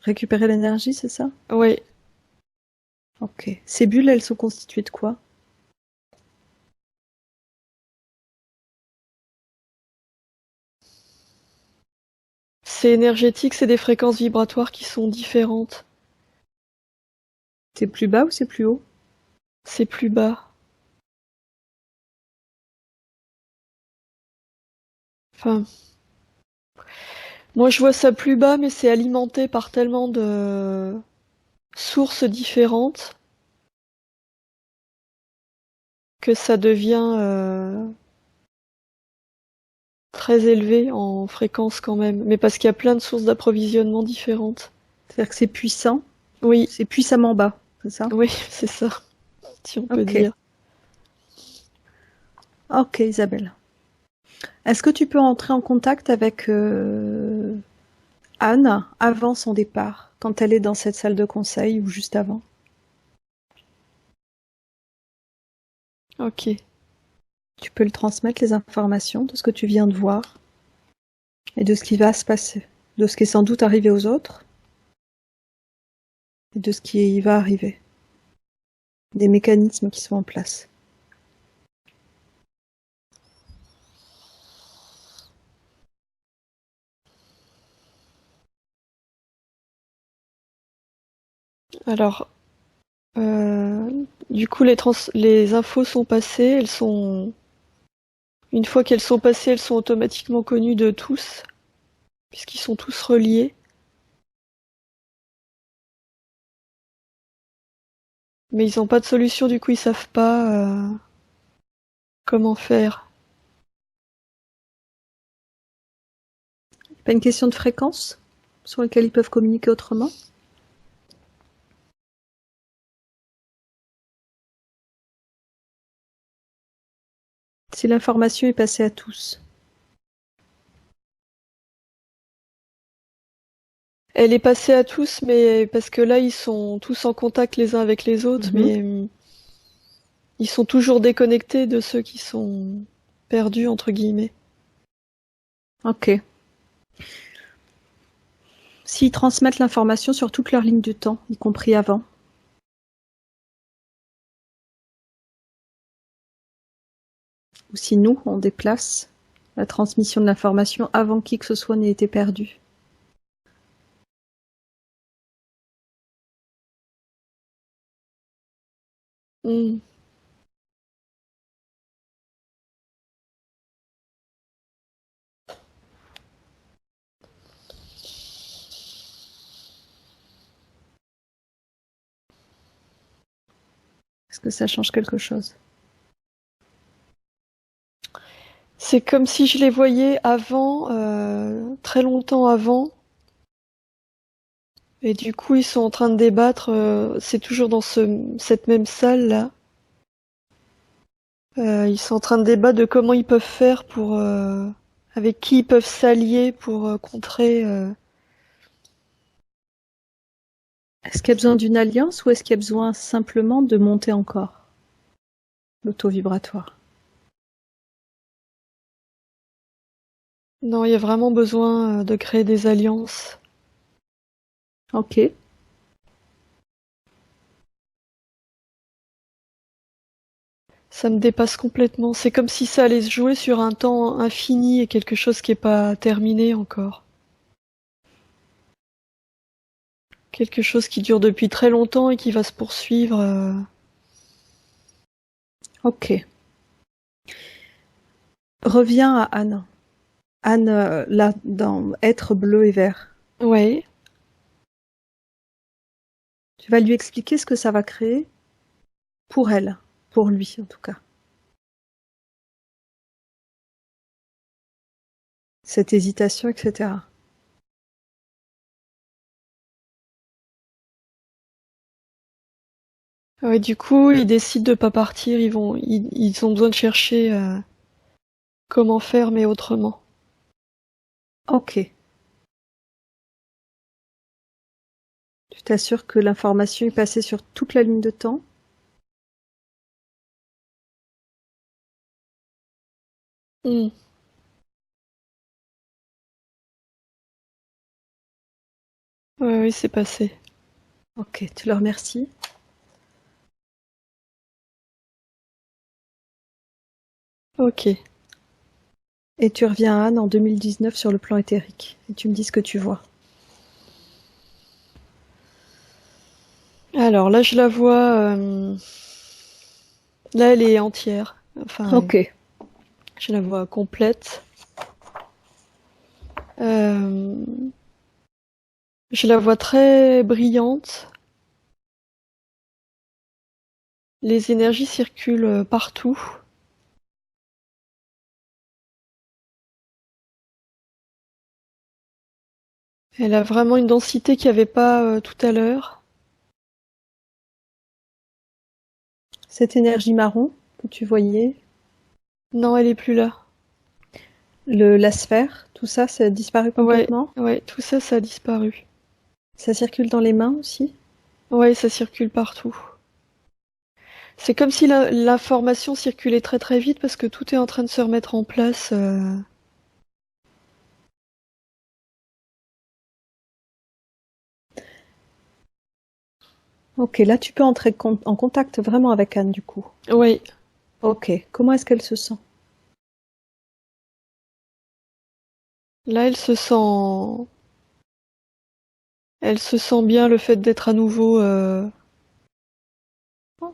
récupérer l'énergie, c'est ça? ouais. Ok. Ces bulles, elles sont constituées de quoi? C'est énergétique, c'est des fréquences vibratoires qui sont différentes. C'est plus bas ou c'est plus haut? C'est plus bas. Enfin, moi je vois ça plus bas, mais c'est alimenté par tellement de sources différentes que ça devient très élevé en fréquence quand même. Mais parce qu'il y a plein de sources d'approvisionnement différentes. C'est-à-dire que c'est puissant, Oui, c'est puissamment bas, c'est ça? oui, c'est ça, si on peut Ok. dire. Ok, Isabelle. Est-ce que tu peux entrer en contact avec Anne avant son départ, quand elle est dans cette salle de conseil ou juste avant? Ok. Tu peux lui transmettre les informations de ce que tu viens de voir et de ce qui va se passer. de ce qui est sans doute arrivé aux autres et de ce qui va arriver. Des mécanismes qui sont en place. Alors, du coup, les infos sont passées. Une fois qu'elles sont passées, elles sont automatiquement connues de tous, puisqu'ils sont tous reliés. Mais ils n'ont pas de solution, du coup, ils savent pas comment faire. Pas une question de fréquence sur laquelle ils peuvent communiquer autrement? Si l'information est passée à tous. Elle est passée à tous, mais parce que là, ils sont tous en contact les uns avec les autres, mais ils sont toujours déconnectés de ceux qui sont perdus, entre guillemets. Ok. S'ils transmettent l'information sur toute leur ligne de temps, y compris avant. Ou si nous, on déplace la transmission de l'information avant qui que ce soit n'ait été perdu. Mm. Est-ce que ça change quelque chose? C'est comme si je les voyais avant, très longtemps avant. Et du coup, ils sont en train de débattre. C'est toujours dans cette même salle là. Ils sont en train de débattre de comment ils peuvent faire pour, avec qui ils peuvent s'allier pour contrer. Est-ce qu'il y a besoin d'une alliance ou est-ce qu'il y a besoin simplement de monter encore l'auto-vibratoire? Non, il y a vraiment besoin de créer des alliances. Ok. Ça me dépasse complètement. C'est comme si ça allait se jouer sur un temps infini et quelque chose qui est pas terminé encore. Quelque chose qui dure depuis très longtemps et qui va se poursuivre. Ok. Reviens à Anne. Anne, là, dans Être bleu et vert. Ouais. Tu vas lui expliquer ce que ça va créer pour elle, pour lui en tout cas. Cette hésitation, etc. Ouais, du coup, ils décident de pas partir. Ils ont besoin de chercher comment faire, mais autrement. Ok. Tu t'assures que l'information est passée sur toute la ligne de temps. Mm. Ouais, oui, c'est passé. Ok, tu le remercies. Ok. Et tu reviens à Anne en 2019 sur le plan éthérique. Et tu me dis ce que tu vois. Alors là, je la vois. Là, elle est entière. Enfin, Ok. je la vois complète. Je la vois très brillante. Les énergies circulent partout. Elle a vraiment une densité qu'il n'y avait pas tout à l'heure. Cette énergie marron que tu voyais, Non, elle est plus là. la sphère, tout ça, ça a disparu complètement. Ouais, tout ça, ça a disparu. Ça circule dans les mains aussi. Ouais, ça circule partout. C'est comme si l'information circulait très très vite parce que tout est en train de se remettre en place. Ok, là tu peux entrer en contact vraiment avec Anne du coup. Oui. Ok, comment est-ce qu'elle se sent? Là, elle se sent bien le fait d'être à nouveau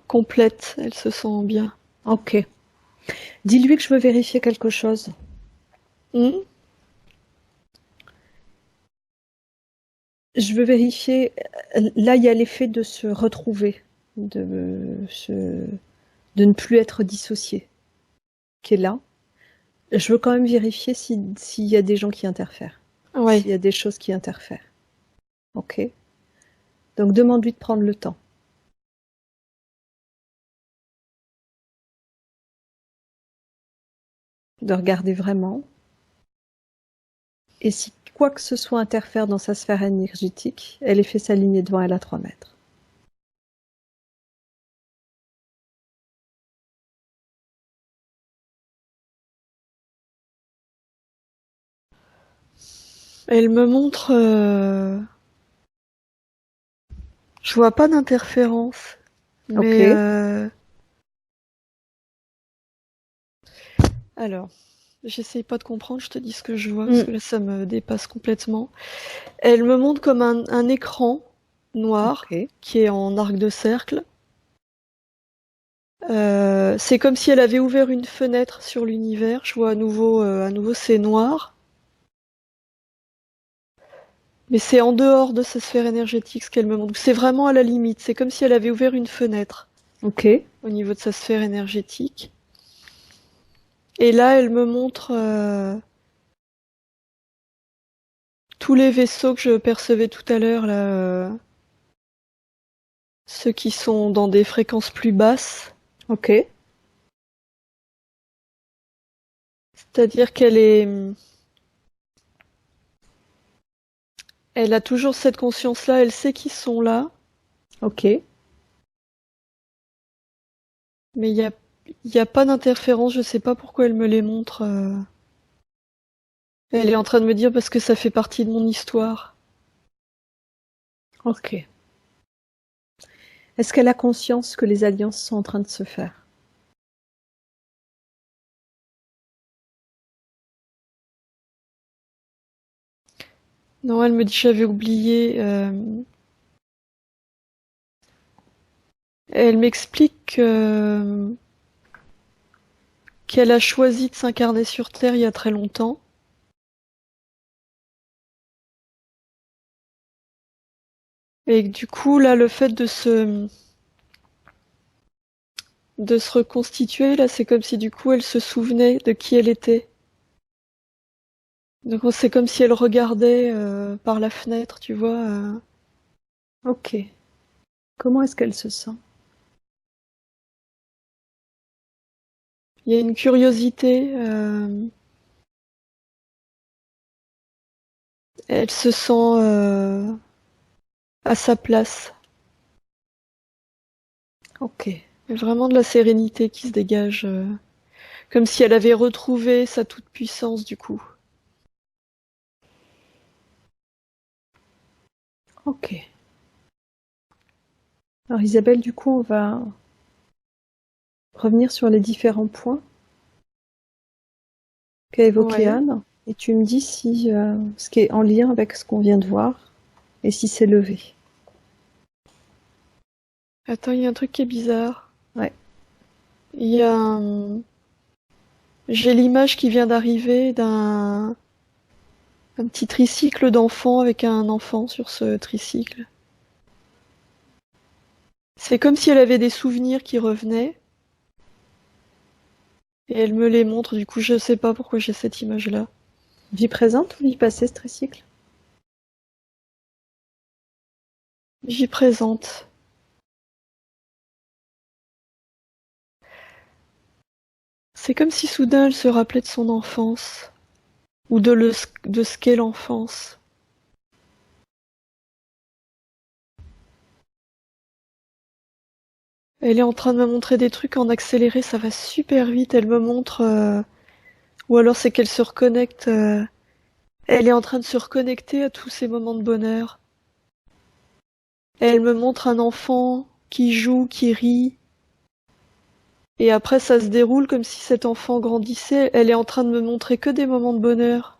complète. Elle se sent bien. Ok. Dis-lui que je veux vérifier quelque chose. Hmm. Je veux vérifier. Là, il y a l'effet de se retrouver, de ne plus être dissocié, qui est là. Je veux quand même vérifier s'il y a des gens qui interfèrent, Ouais. s'il y a des choses qui interfèrent. Ok. Donc demande-lui de prendre le temps. De regarder vraiment. Et si quoi que ce soit interfère dans sa sphère énergétique, elle ait fait s'aligner devant elle à 3 mètres. Elle me montre. Je vois pas d'interférence, Ok. mais alors, j'essaye pas de comprendre. Je te dis ce que je vois parce que là, ça me dépasse complètement. Elle me montre comme un écran noir Ok. qui est en arc de cercle. C'est comme si elle avait ouvert une fenêtre sur l'univers. Je vois à nouveau c'est noir. Mais c'est en dehors de sa sphère énergétique ce qu'elle me montre. C'est vraiment à la limite. C'est comme si elle avait ouvert une fenêtre Ok. au niveau de sa sphère énergétique. Et là, elle me montre tous les vaisseaux que je percevais tout à l'heure, là, ceux qui sont dans des fréquences plus basses. Ok. C'est-à-dire elle a toujours cette conscience-là, elle sait qu'ils sont là, Ok. mais il y a pas d'interférence, je sais pas pourquoi elle me les montre. Elle est en train de me dire parce que ça fait partie de mon histoire. Ok. Est-ce qu'elle a conscience que les alliances sont en train de se faire? Non, elle me dit j'avais oublié. Elle m'explique qu'elle a choisi de s'incarner sur Terre il y a très longtemps. Et que du coup, là, le fait de se reconstituer, là, c'est comme si du coup elle se souvenait de qui elle était. Donc c'est comme si elle regardait par la fenêtre, tu vois. Ok. Comment est-ce qu'elle se sent? Il y a une curiosité. Elle se sent à sa place. Ok. Il y a vraiment de la sérénité qui se dégage, comme si elle avait retrouvé sa toute-puissance du coup. Ok. Alors Isabelle, du coup, on va revenir sur les différents points qu'a évoqué Ouais. Anne. Et tu me dis si ce qui est en lien avec ce qu'on vient de voir et si c'est levé. Attends, il y a un truc qui est bizarre. Ouais. Il y a un... J'ai l'image qui vient d'arriver un petit tricycle d'enfant avec un enfant sur ce tricycle. C'est comme si elle avait des souvenirs qui revenaient. Et elle me les montre, du coup je sais pas pourquoi j'ai cette image-là. Vie présente ou vie passée, ce tricycle? J'y présente. C'est comme si soudain elle se rappelait de son enfance. Ou de ce qu'est l'enfance. Elle est en train de me montrer des trucs en accéléré, ça va super vite. Elle me montre... Ou alors c'est qu'elle se reconnecte... Elle est en train de se reconnecter à tous ces moments de bonheur. Elle me montre un enfant qui joue, qui rit. Et après, ça se déroule comme si cet enfant grandissait. Elle est en train de me montrer que des moments de bonheur.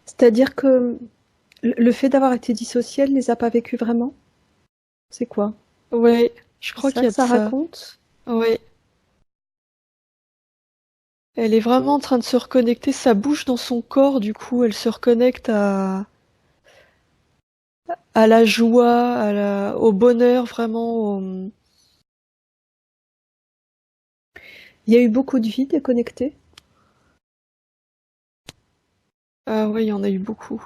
C'est-à-dire que le fait d'avoir été dissociée, elle les a pas vécus vraiment? C'est quoi? Ouais, je crois C'est ça qu'il y a que de ça ça. raconte? Ouais. Elle est vraiment en train de se reconnecter. Ça bouge dans son corps, du coup. Elle se reconnecte à la joie, au bonheur, vraiment. Il y a eu beaucoup de vie déconnectée? Ah ouais, il y en a eu beaucoup.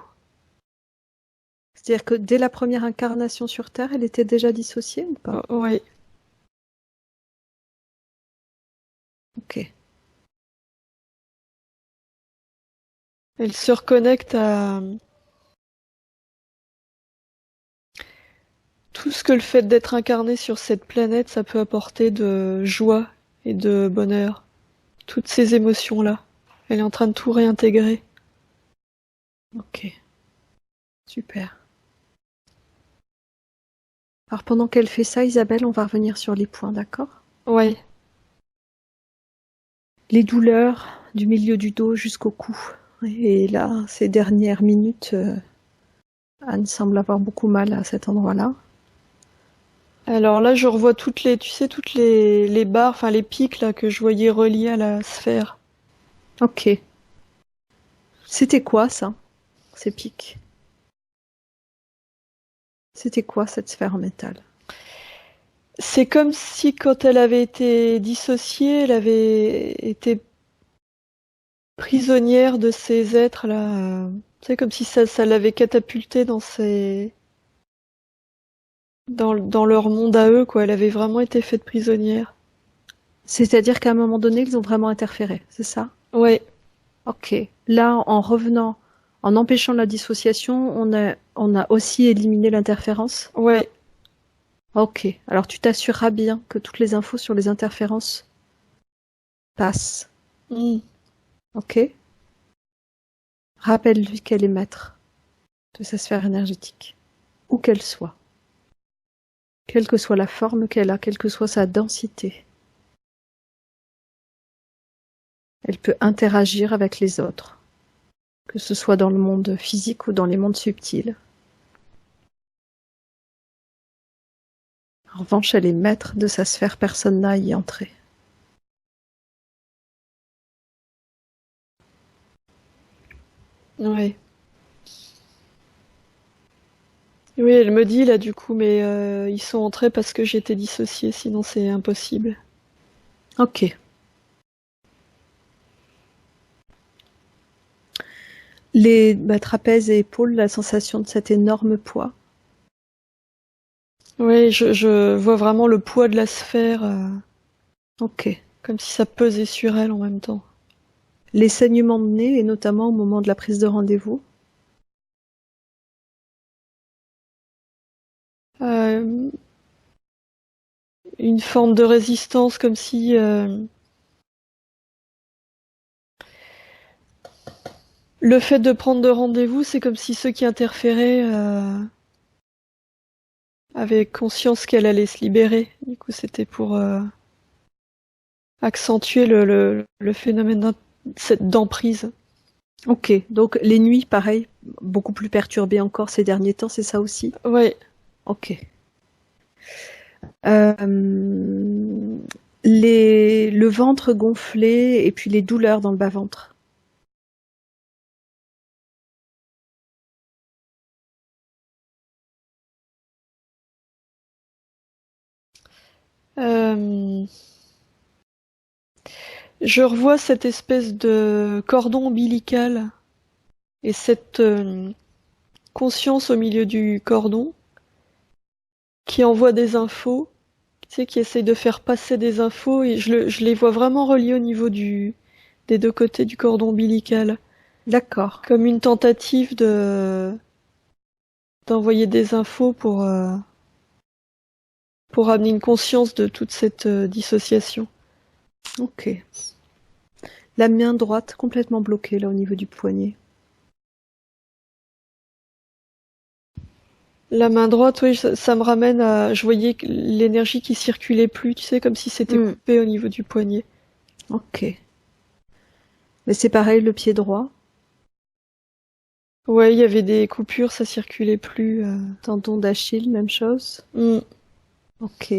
C'est-à-dire que dès la première incarnation sur Terre, elle était déjà dissociée ou pas? Ouais. Ok. Elle se reconnecte à tout ce que le fait d'être incarné sur cette planète, ça peut apporter de joie et de bonheur. Toutes ces émotions-là. Elle est en train de tout réintégrer. Ok. Super. Alors pendant qu'elle fait ça, Isabelle, on va revenir sur les points, d'accord? Ouais. Les douleurs du milieu du dos jusqu'au cou. Et là, ces dernières minutes, Anne semble avoir beaucoup mal à cet endroit-là. Alors là, je revois toutes les barres, enfin les pics là que je voyais reliés à la sphère. Ok. C'était quoi ça, ces pics? C'était quoi cette sphère en métal? C'est comme si quand elle avait été dissociée, elle avait été prisonnière de ces êtres là. C'est comme si ça l'avait catapultée dans leur monde à eux, quoi. Elle avait vraiment été faite prisonnière. C'est-à-dire qu'à un moment donné, ils ont vraiment interféré, c'est ça? Ouais, Ok. Là, en revenant, en empêchant la dissociation, on a aussi éliminé l'interférence? ouais. Ok. Alors tu t'assureras bien que toutes les infos sur les interférences passent. Mm. Ok? Rappelle-lui qu'elle est maître de sa sphère énergétique, où qu'elle soit, quelle que soit la forme qu'elle a, quelle que soit sa densité. Elle peut interagir avec les autres, que ce soit dans le monde physique ou dans les mondes subtils. En revanche, elle est maître de sa sphère, personne n'a à y entrer. Ouais. Oui, elle me dit là du coup, mais ils sont entrés parce que j'étais dissociée, sinon c'est impossible. Ok. Les trapèzes et épaules, la sensation de cet énorme poids. Oui, je vois vraiment le poids de la sphère, Ok. comme si ça pesait sur elle en même temps. Les saignements de nez, et notamment au moment de la prise de rendez-vous. Euh, une forme de résistance, comme si le fait de prendre de rendez-vous, c'est comme si ceux qui interféraient avaient conscience qu'elle allait se libérer. Du coup, c'était pour accentuer le phénomène d'emprise. Ok. Donc les nuits, pareil, beaucoup plus perturbées encore ces derniers temps, c'est ça aussi? Ouais. Ok. Le ventre gonflé et puis les douleurs dans le bas-ventre. Euh, je revois cette espèce de cordon ombilical et cette conscience au milieu du cordon qui envoie des infos, tu sais, qui essaye de faire passer des infos et je les vois vraiment reliés au niveau des deux côtés du cordon ombilical, D'accord. comme une tentative d'envoyer des infos pour amener une conscience de toute cette dissociation. Ok. La main droite complètement bloquée là au niveau du poignet. La main droite, oui, ça me ramène à... Je voyais l'énergie qui circulait plus, tu sais, comme si c'était coupé au niveau du poignet. Ok. Mais c'est pareil, le pied droit. Ouais, il y avait des coupures, ça circulait plus. Tendon d'Achille, même chose. Mm. Ok.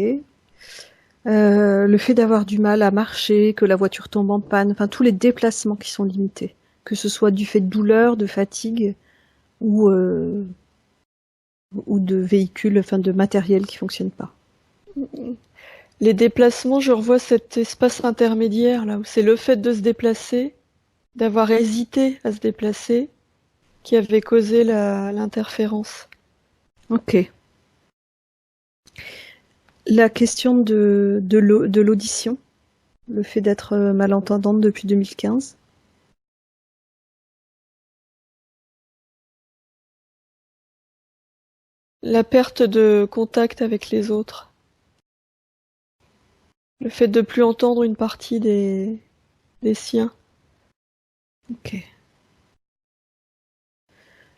Le fait d'avoir du mal à marcher, que la voiture tombe en panne, enfin tous les déplacements qui sont limités, que ce soit du fait de douleur, de fatigue ou de véhicules, enfin de matériel qui fonctionne pas. Les déplacements, je revois cet espace intermédiaire là où c'est le fait de se déplacer, d'avoir hésité à se déplacer, qui avait causé l'interférence. Ok. La question de l'audition, le fait d'être malentendante depuis 2015. La perte de contact avec les autres. Le fait de plus entendre une partie des siens. Ok.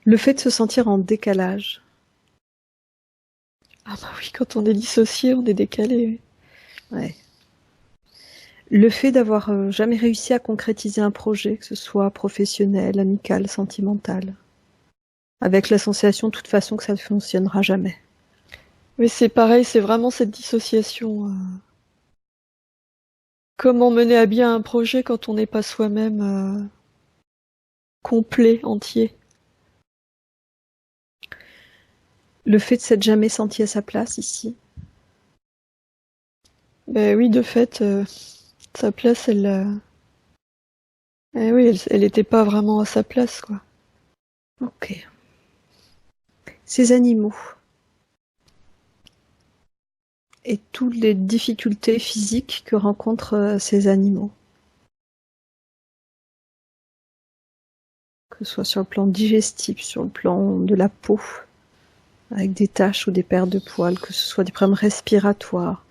Le fait de se sentir en décalage. Ah bah oui, quand on est dissocié, on est décalé. Ouais. Le fait d'avoir jamais réussi à concrétiser un projet, que ce soit professionnel, amical, sentimental. Avec la sensation de toute façon que ça ne fonctionnera jamais. Mais c'est pareil, c'est vraiment cette dissociation. Comment mener à bien un projet quand on n'est pas soi-même complet, entier. Le fait de s'être jamais senti à sa place ici. Ben oui, de fait, sa place, eh oui, elle était pas vraiment à sa place, quoi. Ok. Ces animaux. Et toutes les difficultés physiques que rencontrent ces animaux. Que ce soit sur le plan digestif, sur le plan de la peau, avec des taches ou des paires de poils, que ce soit des problèmes respiratoires,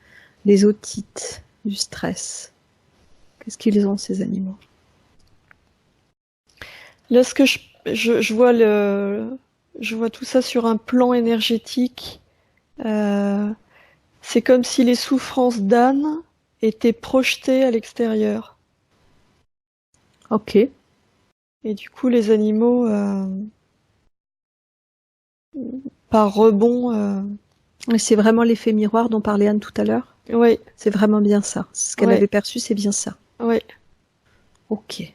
des otites, du stress. Qu'est-ce qu'ils ont, ces animaux? Là, ce que je vois je vois tout ça sur un plan énergétique. C'est comme si les souffrances d'Anne étaient projetées à l'extérieur. Ok. Et du coup, les animaux, par rebond, Et c'est vraiment l'effet miroir dont parlait Anne tout à l'heure? ouais, C'est vraiment bien ça. Ce qu'elle ouais, avait perçu, c'est bien ça. ouais. Ok.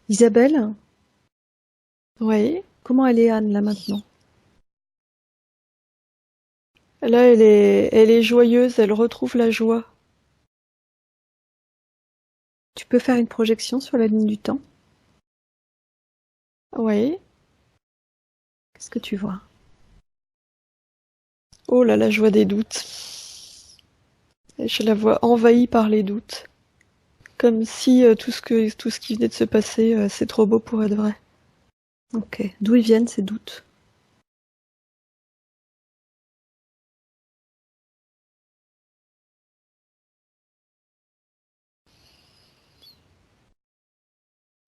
Isabelle, Ouais. comment elle est Anne là maintenant? Là, elle est joyeuse, elle retrouve la joie. Tu peux faire une projection sur la ligne du temps? Ouais. Qu'est-ce que tu vois? Oh là là, je vois des doutes. Et je la vois envahie par les doutes. Comme si tout ce qui venait de se passer, c'est trop beau pour être vrai. Ok. D'où ils viennent ces doutes?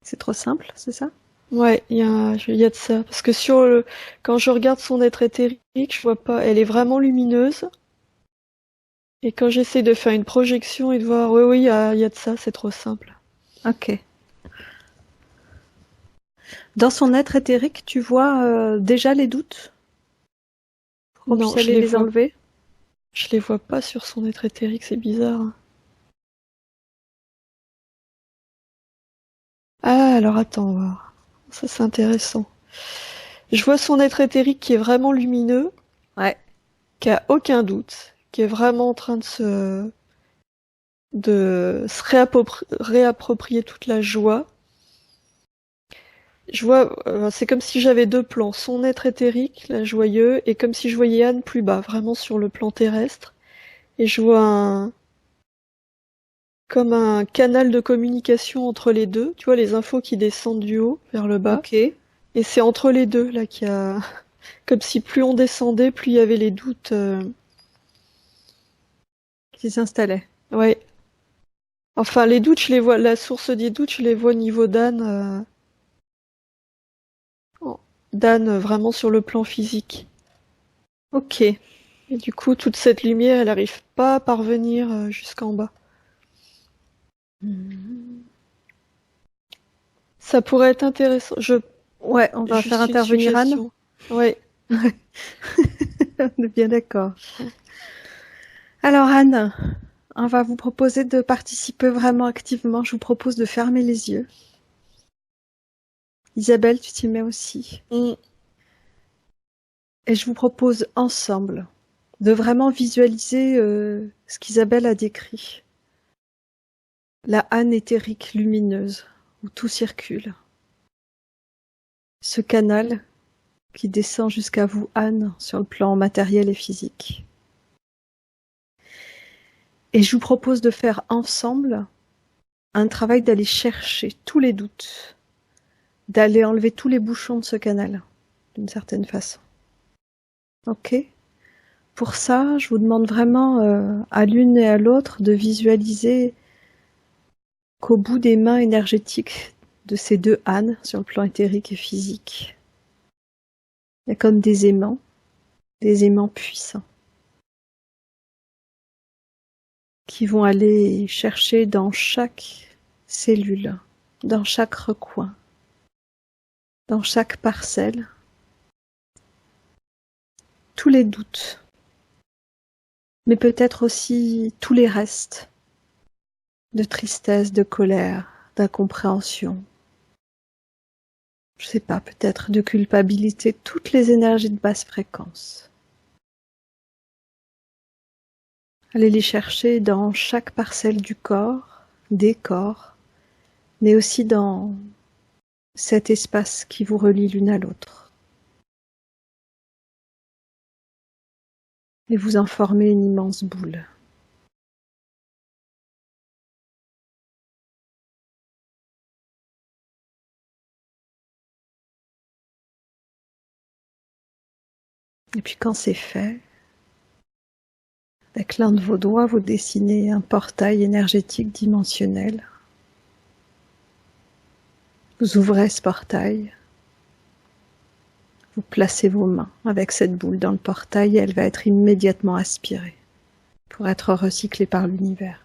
C'est trop simple, c'est ça? Ouais, il y a de ça. Parce que quand je regarde son être éthérique, je vois pas. Elle est vraiment lumineuse. Et quand j'essaie de faire une projection et de voir, oui, oui, il y a de ça, c'est trop simple. Ok. Dans son être éthérique, tu vois déjà les doutes? Pour qu'on Non, puisse aller les enlever? je les vois pas sur son être éthérique, c'est bizarre. Ah, alors attends, on va voir. Ça c'est intéressant. Je vois son être éthérique qui est vraiment lumineux, Ouais. qui a aucun doute, qui est vraiment en train de se réapproprier toute la joie. Je vois, c'est comme si j'avais deux plans, son être éthérique, là, joyeux, et comme si je voyais Anne plus bas, vraiment sur le plan terrestre. Et je vois comme un canal de communication entre les deux. Tu vois, les infos qui descendent du haut vers le bas. Ok. Et c'est entre les deux, là, qu'il y a, comme si plus on descendait, plus il y avait les doutes. Qui s'installait. Ouais. Enfin, les doutes, je les vois, la source des doutes, je les vois au niveau d'Anne. d'Anne vraiment sur le plan physique. Ok. Et du coup, toute cette lumière, elle n'arrive pas à parvenir jusqu'en bas. Ça pourrait être intéressant. Ouais, on va faire Juste une intervenir Anne. suggestion. Ouais. On est bien d'accord. Alors Anne, on va vous proposer de participer vraiment activement. Je vous propose de fermer les yeux. Isabelle, tu t'y mets aussi. Mm. Et je vous propose ensemble de vraiment visualiser ce qu'Isabelle a décrit. La Anne éthérique lumineuse, où tout circule. Ce canal qui descend jusqu'à vous, Anne, sur le plan matériel et physique. Et je vous propose de faire ensemble un travail d'aller chercher tous les doutes, d'aller enlever tous les bouchons de ce canal, d'une certaine façon. Ok ? Pour ça, je vous demande vraiment à l'une et à l'autre de visualiser qu'au bout des mains énergétiques de ces deux ânes, sur le plan éthérique et physique, il y a comme des aimants puissants, qui vont aller chercher dans chaque cellule, dans chaque recoin, dans chaque parcelle, tous les doutes, mais peut-être aussi tous les restes de tristesse, de colère, d'incompréhension, je sais pas, peut-être de culpabilité, toutes les énergies de basse fréquence. Allez les chercher dans chaque parcelle du corps, des corps, mais aussi dans cet espace qui vous relie l'une à l'autre. Et vous en formez une immense boule. Et puis quand c'est fait, avec l'un de vos doigts, vous dessinez un portail énergétique dimensionnel. Vous ouvrez ce portail. Vous placez vos mains avec cette boule dans le portail et elle va être immédiatement aspirée pour être recyclée par l'univers.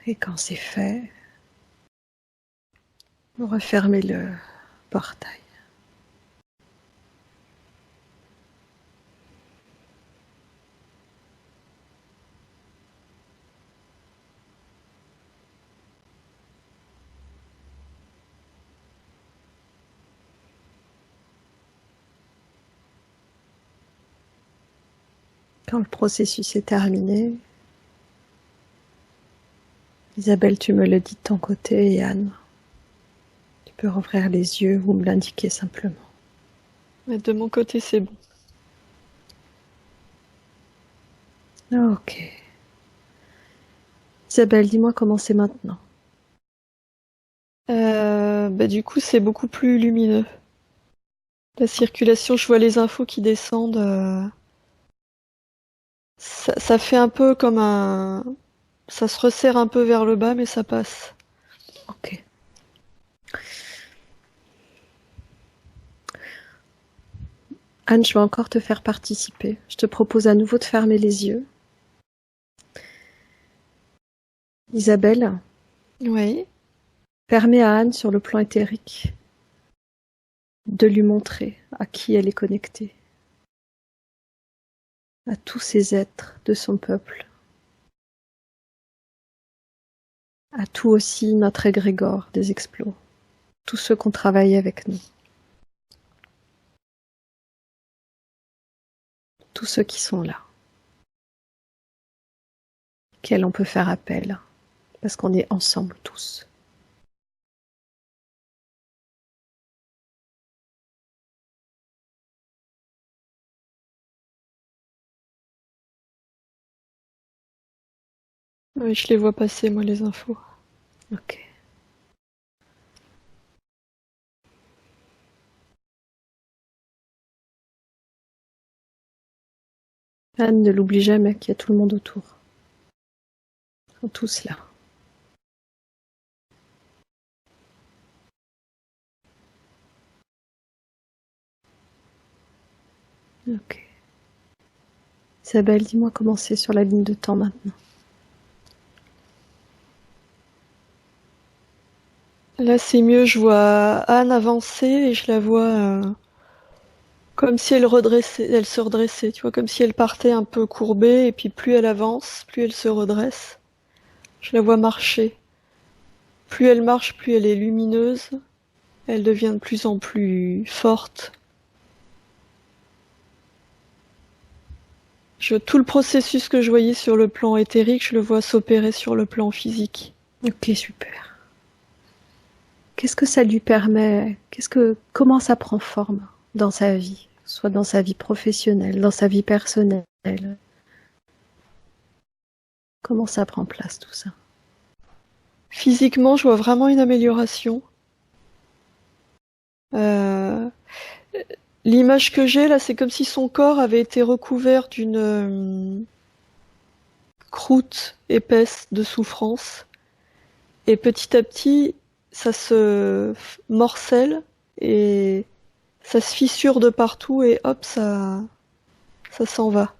Et quand c'est fait, vous refermez le portail. Quand le processus est terminé, Isabelle, tu me le dis de ton côté et Anne, tu peux rouvrir les yeux ou me l'indiquer simplement. Mais de mon côté, c'est bon. Ok. Isabelle, dis-moi comment c'est maintenant. Du coup, c'est beaucoup plus lumineux. La circulation, je vois les infos qui descendent. Ça fait un peu comme un... Ça se resserre un peu vers le bas, mais ça passe. Ok. Anne, je vais encore te faire participer. Je te propose à nouveau de fermer les yeux. Isabelle, Oui. permets à Anne, sur le plan éthérique, de lui montrer à qui elle est connectée, à tous ces êtres de son peuple, à tout aussi notre égrégore des explos, tous ceux qui ont travaillé avec nous, tous ceux qui sont là, auxquels on peut faire appel, parce qu'on est ensemble tous. Oui, je les vois passer, moi, les infos. Ok. Anne, ne l'oublie jamais qu'il y a tout le monde autour. Ils sont tous là. Ok. Isabelle, dis-moi comment c'est sur la ligne de temps maintenant. Là, c'est mieux, je vois Anne avancer et je la vois comme si elle se redressait, tu vois, comme si elle partait un peu courbée et puis plus elle avance, plus elle se redresse. Je la vois marcher. Plus elle marche, plus elle est lumineuse. Elle devient de plus en plus forte. Tout le processus que je voyais sur le plan éthérique, je le vois s'opérer sur le plan physique. Ok, super. Qu'est-ce que ça lui permet? Comment ça prend forme dans sa vie, soit dans sa vie professionnelle, dans sa vie personnelle? Comment ça prend place tout ça? Physiquement, je vois vraiment une amélioration. L'image que j'ai là, c'est comme si son corps avait été recouvert d'une croûte épaisse de souffrance. Et petit à petit, ça se morcelle et ça se fissure de partout et hop, ça s'en va.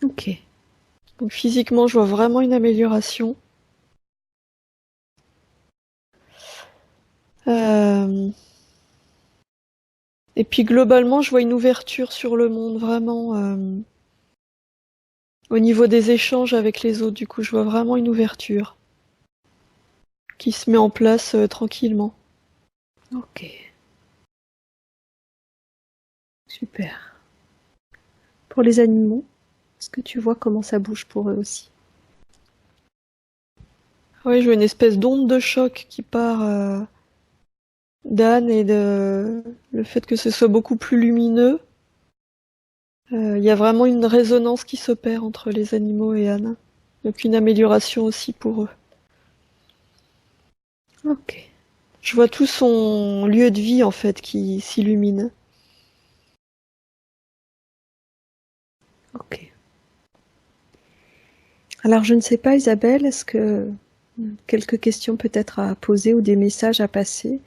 Ok. Donc physiquement, je vois vraiment une amélioration. Et puis globalement, je vois une ouverture sur le monde, vraiment au niveau des échanges avec les autres. Du coup, je vois vraiment une ouverture qui se met en place tranquillement. Ok. Super. Pour les animaux, est-ce que tu vois comment ça bouge pour eux aussi? Oui, je vois une espèce d'onde de choc qui part d'Anne et de le fait que ce soit beaucoup plus lumineux. Il y a vraiment une résonance qui s'opère entre les animaux et Anne. Donc une amélioration aussi pour eux. Ok. Je vois tout son lieu de vie en fait qui s'illumine. Ok. Alors je ne sais pas, Isabelle, est-ce que quelques questions peut-être à poser ou des messages à passer?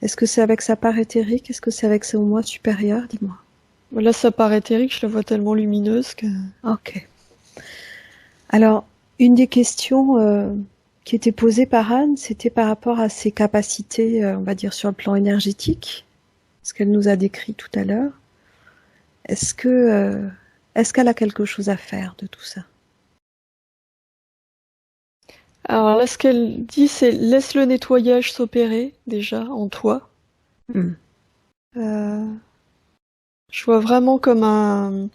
Est-ce que c'est avec sa part éthérique? Est-ce que c'est avec son moi supérieur? Dis-moi. Là, ça paraît éthérique, je la vois tellement lumineuse que. Ok. Alors, une des questions qui était posée par Anne, c'était par rapport à ses capacités, on va dire, sur le plan énergétique, ce qu'elle nous a décrit tout à l'heure. Est-ce que, est-ce qu'elle a quelque chose à faire de tout ça? Alors là, ce qu'elle dit, c'est laisse le nettoyage s'opérer déjà en toi. Hmm. Euh, je vois vraiment comme un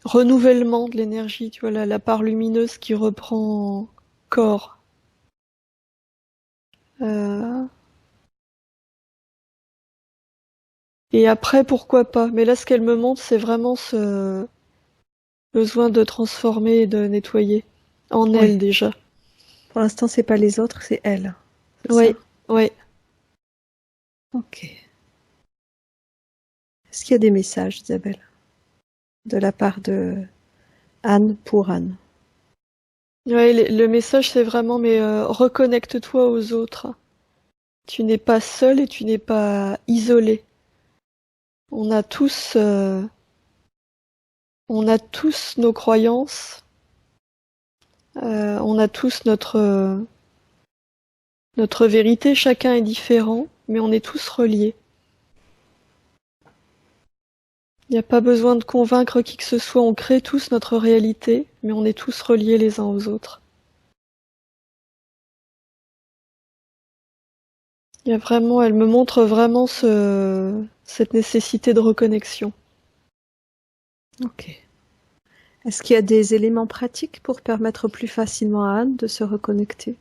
renouvellement de l'énergie, tu vois, la part lumineuse qui reprend corps. Euh, et après, pourquoi pas? Mais là, ce qu'elle me montre, c'est vraiment ce besoin de transformer et de nettoyer en Oui. elle déjà. Pour l'instant, c'est pas les autres, c'est elle. C'est ça? Oui, oui. Ok. Est-ce qu'il y a des messages, Isabelle, de la part de Anne pour Anne? Ouais, le message, c'est vraiment, mais reconnecte-toi aux autres. Tu n'es pas seul et tu n'es pas isolé. On a tous, euh, on a tous nos croyances. On a tous notre vérité. Chacun est différent, mais on est tous reliés. Il n'y a pas besoin de convaincre qui que ce soit. On crée tous notre réalité, mais on est tous reliés les uns aux autres. Elle me montre vraiment cette nécessité de reconnexion. Ok. Est-ce qu'il y a des éléments pratiques pour permettre plus facilement à Anne de se reconnecter?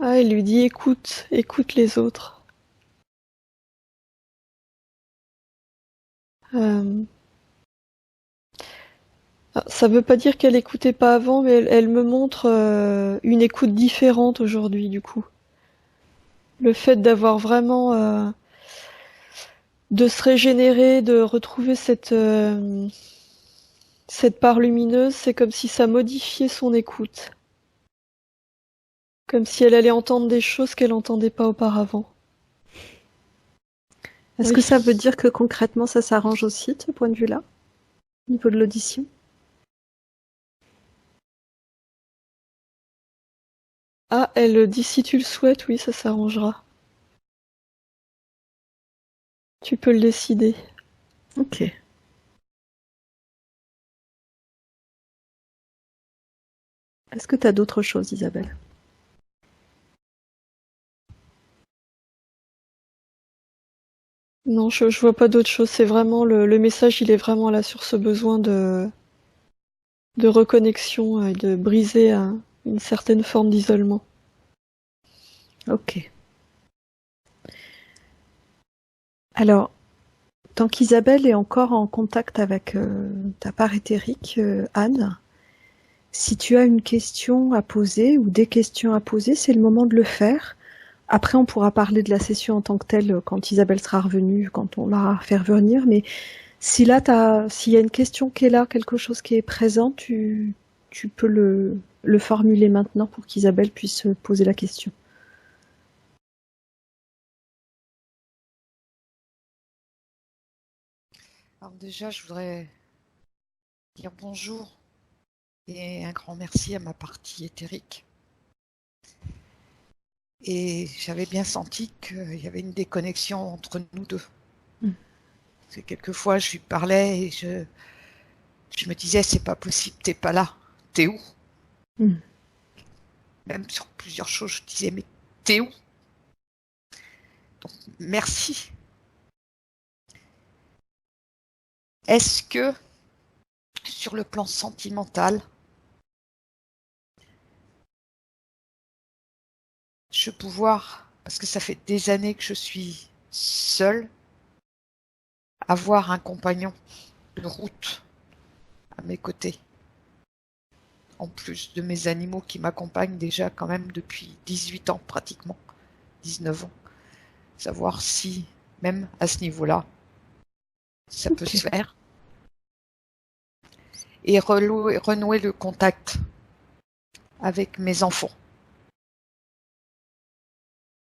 Ah, elle lui dit écoute, écoute les autres. Euh, Ah, ça veut pas dire qu'elle écoutait pas avant, mais elle me montre une écoute différente aujourd'hui, du coup. Le fait d'avoir vraiment de se régénérer, de retrouver cette part lumineuse, c'est comme si ça modifiait son écoute. Comme si elle allait entendre des choses qu'elle n'entendait pas auparavant. Est-ce Oui. que ça veut dire que concrètement ça s'arrange aussi de ce point de vue-là, au niveau de l'audition? Ah, elle dit si tu le souhaites, oui, ça s'arrangera. Tu peux le décider. Ok. Est-ce que tu as d'autres choses, Isabelle? Non, je vois pas d'autre chose. C'est vraiment le message, il est vraiment là sur ce besoin de reconnexion et de briser une certaine forme d'isolement. Ok. Alors, tant qu'Isabelle est encore en contact avec ta part éthérique, Anne, si tu as une question à poser ou des questions à poser, c'est le moment de le faire. Après, on pourra parler de la session en tant que telle quand Isabelle sera revenue, quand on l'aura fait revenir. Mais si là, s'il y a une question qui est là, quelque chose qui est présent, tu peux le formuler maintenant pour qu'Isabelle puisse poser la question. Alors déjà, je voudrais dire bonjour et un grand merci à ma partie éthérique. Et j'avais bien senti qu'il y avait une déconnexion entre nous deux. Mm. Parce que quelquefois, je lui parlais et je me disais, c'est pas possible, t'es pas là. T'es où? Mm. Même sur plusieurs choses, je disais, mais t'es où? Donc, merci. Est-ce que, sur le plan sentimental, je vais pouvoir, parce que ça fait des années que je suis seule, avoir un compagnon de route à mes côtés, en plus de mes animaux qui m'accompagnent déjà quand même depuis 18 ans pratiquement, 19 ans. Savoir si, même à ce niveau-là, ça peut se faire. Et renouer le contact avec mes enfants.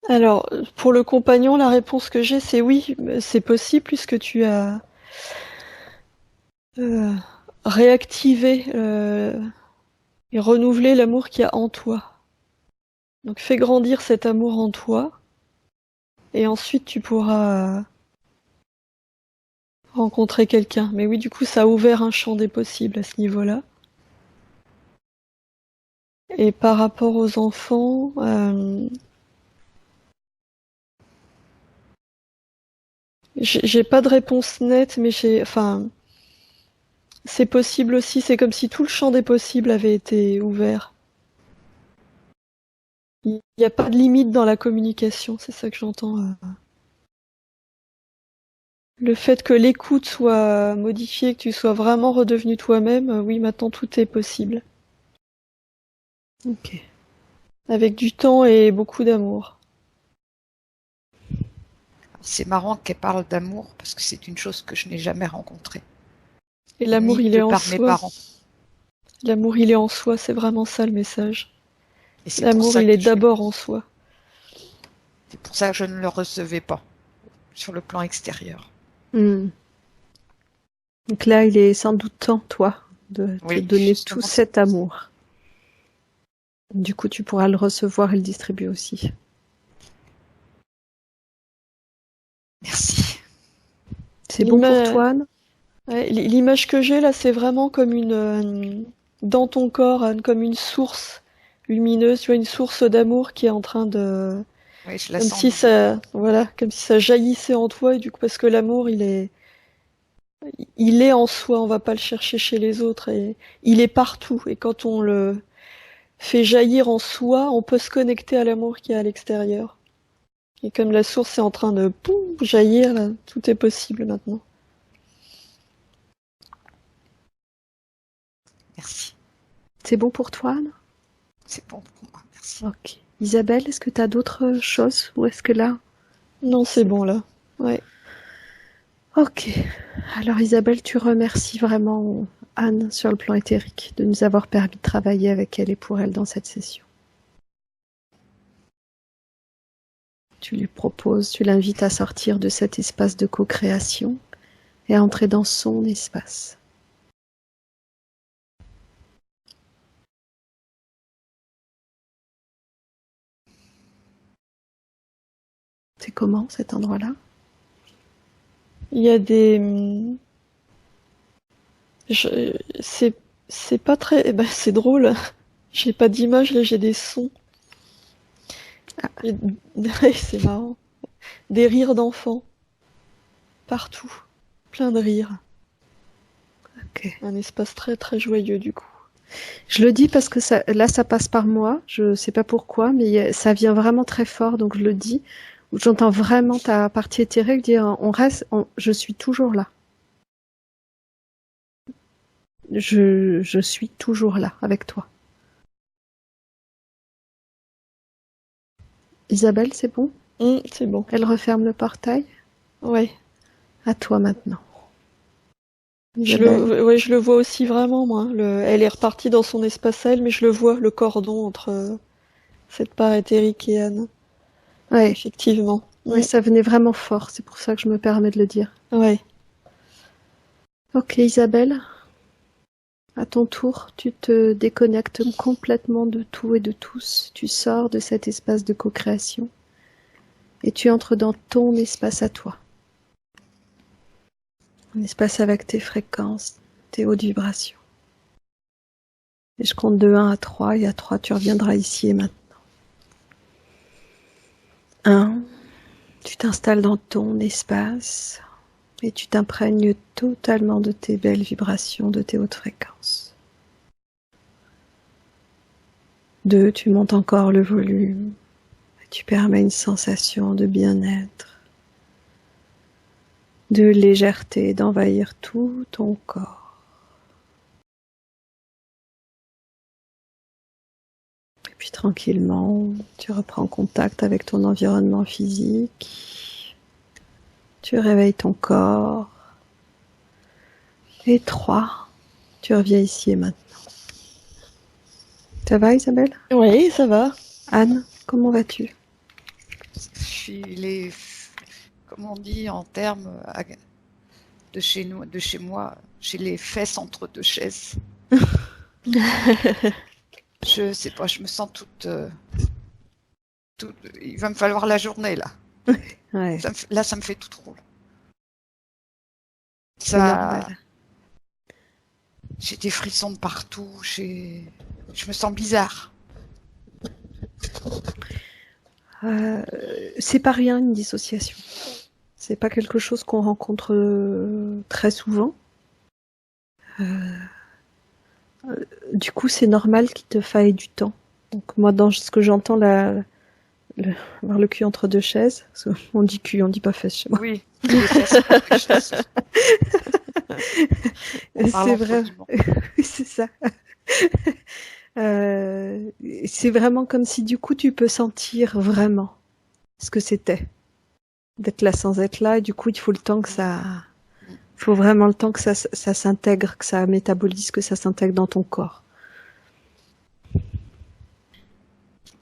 Alors, pour le compagnon, la réponse que j'ai, c'est oui, c'est possible puisque tu as réactivé et renouvelé l'amour qu'il y a en toi. Donc fais grandir cet amour en toi et ensuite tu pourras rencontrer quelqu'un. Mais oui, du coup, ça a ouvert un champ des possibles à ce niveau-là. Et par rapport aux enfants, j'ai pas de réponse nette, mais c'est possible aussi. C'est comme si tout le champ des possibles avait été ouvert. Il n'y a pas de limite dans la communication, c'est ça que j'entends. Le fait que l'écoute soit modifiée, que tu sois vraiment redevenu toi-même, oui, maintenant tout est possible. Ok. Avec du temps et beaucoup d'amour. C'est marrant qu'elle parle d'amour parce que c'est une chose que je n'ai jamais rencontrée. Et l'amour, Ni il de est en par mes soi. parents. L'amour, il est en soi, c'est vraiment ça le message. Et c'est pour L'amour, ça il est que d'abord en soi. c'est pour ça que je ne le recevais pas sur le plan extérieur. Mm. Donc là, il est sans doute temps, toi, de te Oui, donner tout justement. cet amour. Du coup, tu pourras le recevoir et le distribuer aussi. Merci. C'est bon pour L'ima- toi, Anne? Ouais, l'image que j'ai là, c'est vraiment comme dans ton corps, Anne, comme une source lumineuse, tu vois, une source d'amour qui est en train de, Oui, je la comme sens si vivre. ça, voilà, comme si ça jaillissait en toi, et du coup, parce que l'amour, il est en soi, on va pas le chercher chez les autres, et il est partout, et quand on le fait jaillir en soi, on peut se connecter à l'amour qui est à l'extérieur. Et comme la source est en train de poum, jaillir, là, tout est possible maintenant. Merci. C'est bon pour toi, Anne? C'est bon pour moi, merci. Ok. Isabelle, est-ce que tu as d'autres choses ou est-ce que là... Non, c'est bon là. Ouais. Ok. Alors Isabelle, tu remercies vraiment Anne sur le plan éthérique de nous avoir permis de travailler avec elle et pour elle dans cette session. Tu lui proposes, tu l'invites à sortir de cet espace de co-création et à entrer dans son espace. C'est comment cet endroit-là? Il y a des. C'est pas très. Eh ben, c'est drôle. J'ai pas d'image, là, j'ai des sons. Ouais, c'est marrant. Des rires d'enfants. Partout. Plein de rires. Ok. Un espace très très joyeux du coup. Je le dis parce que là, ça passe par moi. Je sais pas pourquoi, mais ça vient vraiment très fort, donc je le dis. J'entends vraiment ta partie éthérique dire on reste, je suis toujours là. Je suis toujours là avec toi. Isabelle, c'est bon? C'est bon. Elle referme le portail. Ouais. À toi maintenant. Je le vois aussi vraiment, moi. Elle est repartie dans son espace à elle, mais je le vois, le cordon entre cette part éthérique et Anne. Ouais. Effectivement. Ouais, ça venait vraiment fort, c'est pour ça que je me permets de le dire. Ouais. Ok, Isabelle. À ton tour, tu te déconnectes complètement de tout et de tous. Tu sors de cet espace de co-création et tu entres dans ton espace à toi. Un espace avec tes fréquences, tes hautes vibrations. Et je compte de 1 à 3 et à 3 tu reviendras ici et maintenant. 1, tu t'installes dans ton espace et tu t'imprègnes totalement de tes belles vibrations, de tes hautes fréquences. 2, tu montes encore le volume et tu permets une sensation de bien-être, de légèreté, d'envahir tout ton corps. Et puis tranquillement, tu reprends contact avec ton environnement physique, tu réveilles ton corps. Et 3, tu reviens ici et maintenant. Ça va, Isabelle? Oui, ça va. Anne, comment vas-tu? Je suis comme on dit en termes de chez nous, de chez moi, j'ai les fesses entre deux chaises. Je sais pas, je me sens toute, il va me falloir la journée là. Ouais. Là, ça me fait tout drôle. C'est normal. J'ai des frissons de partout. Je me sens bizarre. C'est pas rien une dissociation. C'est pas quelque chose qu'on rencontre très souvent. Du coup, c'est normal qu'il te faille du temps. Donc moi, dans ce que j'entends, avoir le cul entre deux chaises, on dit cul, on dit pas fesses chez moi. Oui, les fesses entre deux chaises. C'est vrai. C'est ça. C'est vraiment comme si du coup tu peux sentir vraiment ce que c'était d'être là sans être là, et du coup il faut le temps que il faut vraiment le temps que ça s'intègre, que ça métabolise, que ça s'intègre dans ton corps. En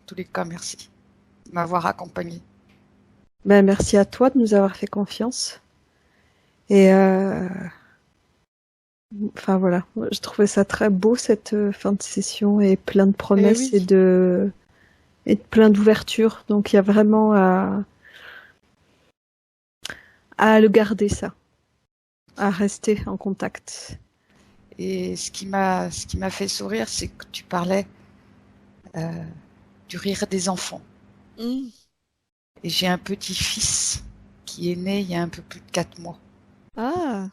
tous les cas, merci de m'avoir accompagné. Ben, merci à toi de nous avoir fait confiance. Et enfin voilà, je trouvais ça très beau cette fin de session et plein de promesses et plein d'ouverture. Donc il y a vraiment à le garder ça, à rester en contact. Et ce qui m'a fait sourire, c'est que tu parlais du rire des enfants. Et j'ai un petit-fils qui est né il y a un peu plus de 4 mois. Ah.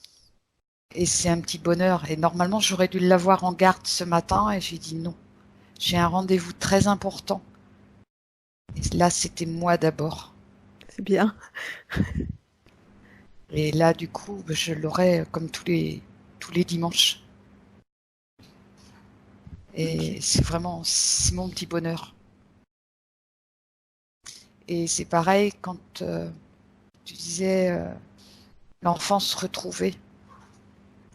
Et c'est un petit bonheur. Et normalement, j'aurais dû l'avoir en garde ce matin et j'ai dit non. J'ai un rendez-vous très important. Et là, c'était moi d'abord. C'est bien. Et là, du coup, je l'aurai comme tous les dimanches. Et c'est mon petit bonheur. Et c'est pareil quand tu disais l'enfance retrouvée.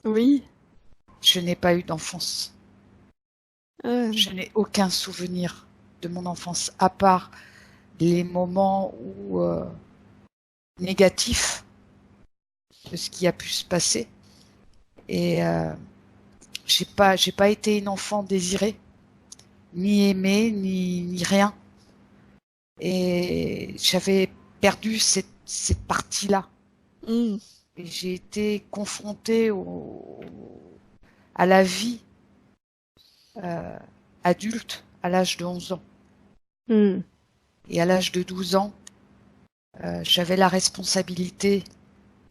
Oui. Je n'ai pas eu d'enfance. Ah, Je n'ai aucun souvenir de mon enfance, à part les moments où négatifs de ce qui a pu se passer. Et j'ai pas été une enfant désirée, ni aimée, ni rien. Et j'avais perdu cette partie-là. mm, Et j'ai été confrontée à la vie adulte à l'âge de 11 ans. mm. Et à l'âge de 12 ans, j'avais la responsabilité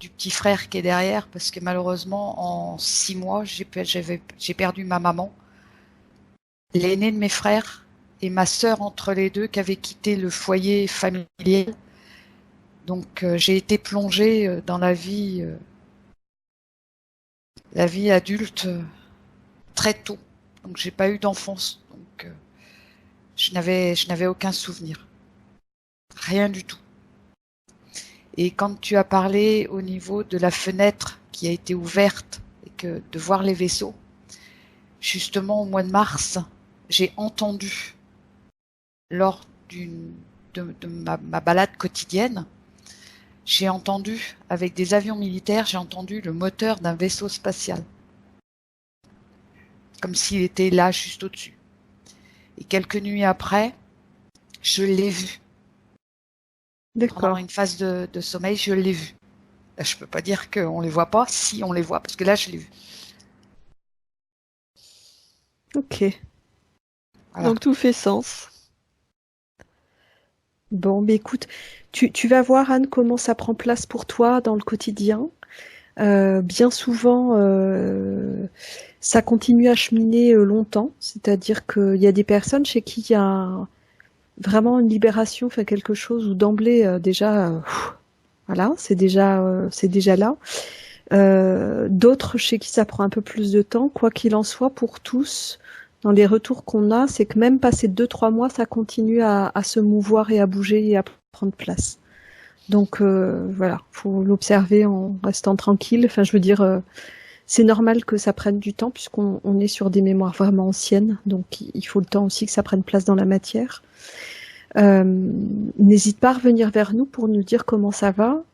du petit frère qui est derrière, parce que malheureusement, en 6 mois, j'ai perdu ma maman, l'aîné de mes frères, et ma sœur entre les deux, qui avait quitté le foyer familial. Donc j'ai été plongée dans la vie adulte très tôt. Donc j'ai pas eu d'enfance. Donc je n'avais aucun souvenir. Rien du tout. Et quand tu as parlé au niveau de la fenêtre qui a été ouverte et que de voir les vaisseaux, justement au mois de mars, j'ai entendu lors de ma balade quotidienne, j'ai entendu, avec des avions militaires, j'ai entendu le moteur d'un vaisseau spatial. Comme s'il était là, juste au-dessus. Et quelques nuits après, je l'ai vu. Pendant D'accord. une phase de sommeil, je l'ai vu. Là, je peux pas dire qu'on les voit pas, si on les voit, parce que là, je l'ai vu. Ok. Voilà. Donc tout fait sens. Bon, mais écoute, tu vas voir, Anne, comment ça prend place pour toi dans le quotidien. Bien souvent, ça continue à cheminer longtemps. C'est-à-dire qu'il y a des personnes chez qui il y a vraiment une libération, enfin quelque chose où d'emblée voilà, c'est déjà là. D'autres chez qui ça prend un peu plus de temps. Quoi qu'il en soit, pour tous, dans les retours qu'on a, c'est que même passé 2-3 mois, ça continue à se mouvoir et à bouger et à prendre place. Donc voilà, faut l'observer en restant tranquille. Enfin, je veux dire, c'est normal que ça prenne du temps puisqu'on est sur des mémoires vraiment anciennes. Donc il faut le temps aussi que ça prenne place dans la matière. N'hésite pas à revenir vers nous pour nous dire comment ça va.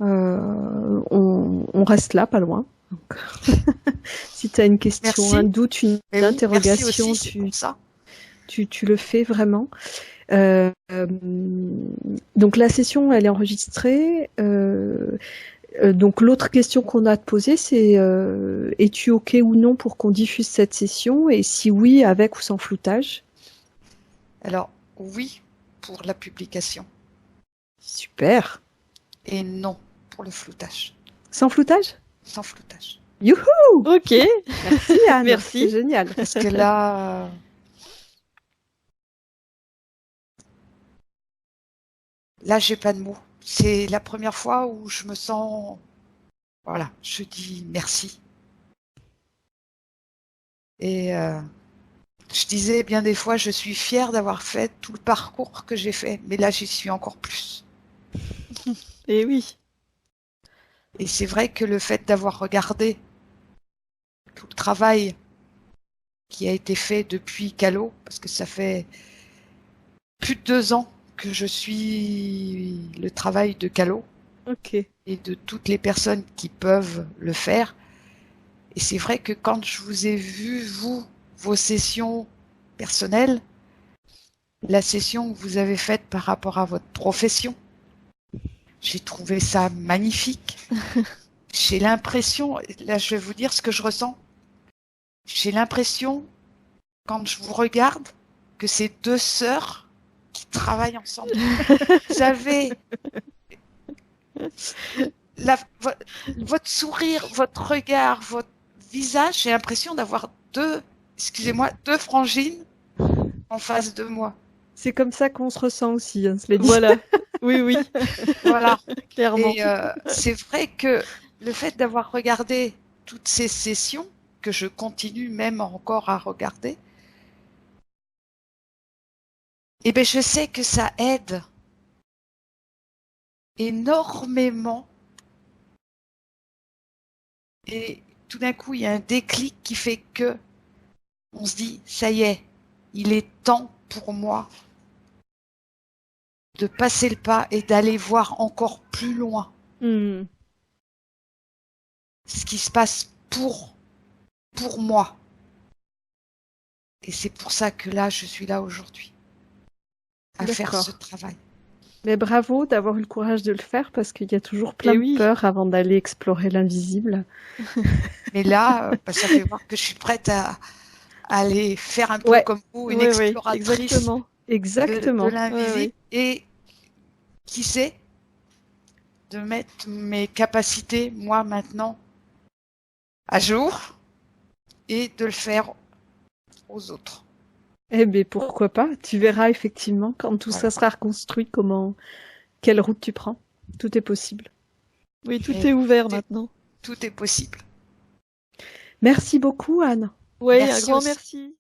On reste là, pas loin. Donc, si tu as une question, Merci. un doute, une Mais oui, interrogation, merci aussi, c'est pour ça. tu le fais vraiment. Donc la session, elle est enregistrée. Donc l'autre question qu'on a à te poser, c'est es-tu OK ou non pour qu'on diffuse cette session? Et si oui, avec ou sans floutage? Alors, oui, pour la publication. Super. Et non pour le floutage. Sans floutage? Sans floutage. Youhou! Ok. Merci Anne. Merci. C'est génial. Parce que là, j'ai pas de mots. C'est la première fois où je me sens, voilà, je dis merci. Et je disais bien des fois, je suis fière d'avoir fait tout le parcours que j'ai fait, mais là, j'y suis encore plus. Et oui. Et c'est vrai que le fait d'avoir regardé tout le travail qui a été fait depuis Calo, parce que ça fait plus de 2 ans que je suis le travail de Calo Ok. et de toutes les personnes qui peuvent le faire. Et c'est vrai que quand je vous ai vu, vous, vos sessions personnelles, la session que vous avez faite par rapport à votre profession, j'ai trouvé ça magnifique. J'ai l'impression, là je vais vous dire ce que je ressens, j'ai l'impression, quand je vous regarde, que c'est 2 sœurs qui travaillent ensemble. Vous avez votre sourire, votre regard, votre visage, j'ai l'impression d'avoir 2 frangines en face de moi. C'est comme ça qu'on se ressent aussi, hein, cela dit. Voilà. Oui, oui. Voilà. Clairement. Et c'est vrai que le fait d'avoir regardé toutes ces sessions, que je continue même encore à regarder, eh ben, je sais que ça aide énormément. Et tout d'un coup, il y a un déclic qui fait que on se dit, ça y est, il est temps pour moi de passer le pas et d'aller voir encore plus loin Hmm. ce qui se passe pour moi. Et c'est pour ça que là, je suis là aujourd'hui, à faire D'accord. ce travail. Mais bravo d'avoir eu le courage de le faire parce qu'il y a toujours plein Et de oui. peurs avant d'aller explorer l'invisible. Mais là, ça fait voir que je suis prête à aller faire un peu Ouais, comme vous, une Oui, exploratrice exactement. de exactement. l'invisible. Ouais. Et qui sait, de mettre mes capacités, moi maintenant, à jour et de le faire aux autres. Eh bien, pourquoi pas? Tu verras effectivement quand tout ça Voilà. sera reconstruit, quelle route tu prends. Tout est possible. Oui, tout Et est ouvert tout est- maintenant. tout est possible. Merci beaucoup, Anne. Oui, un Merci grand aussi. merci.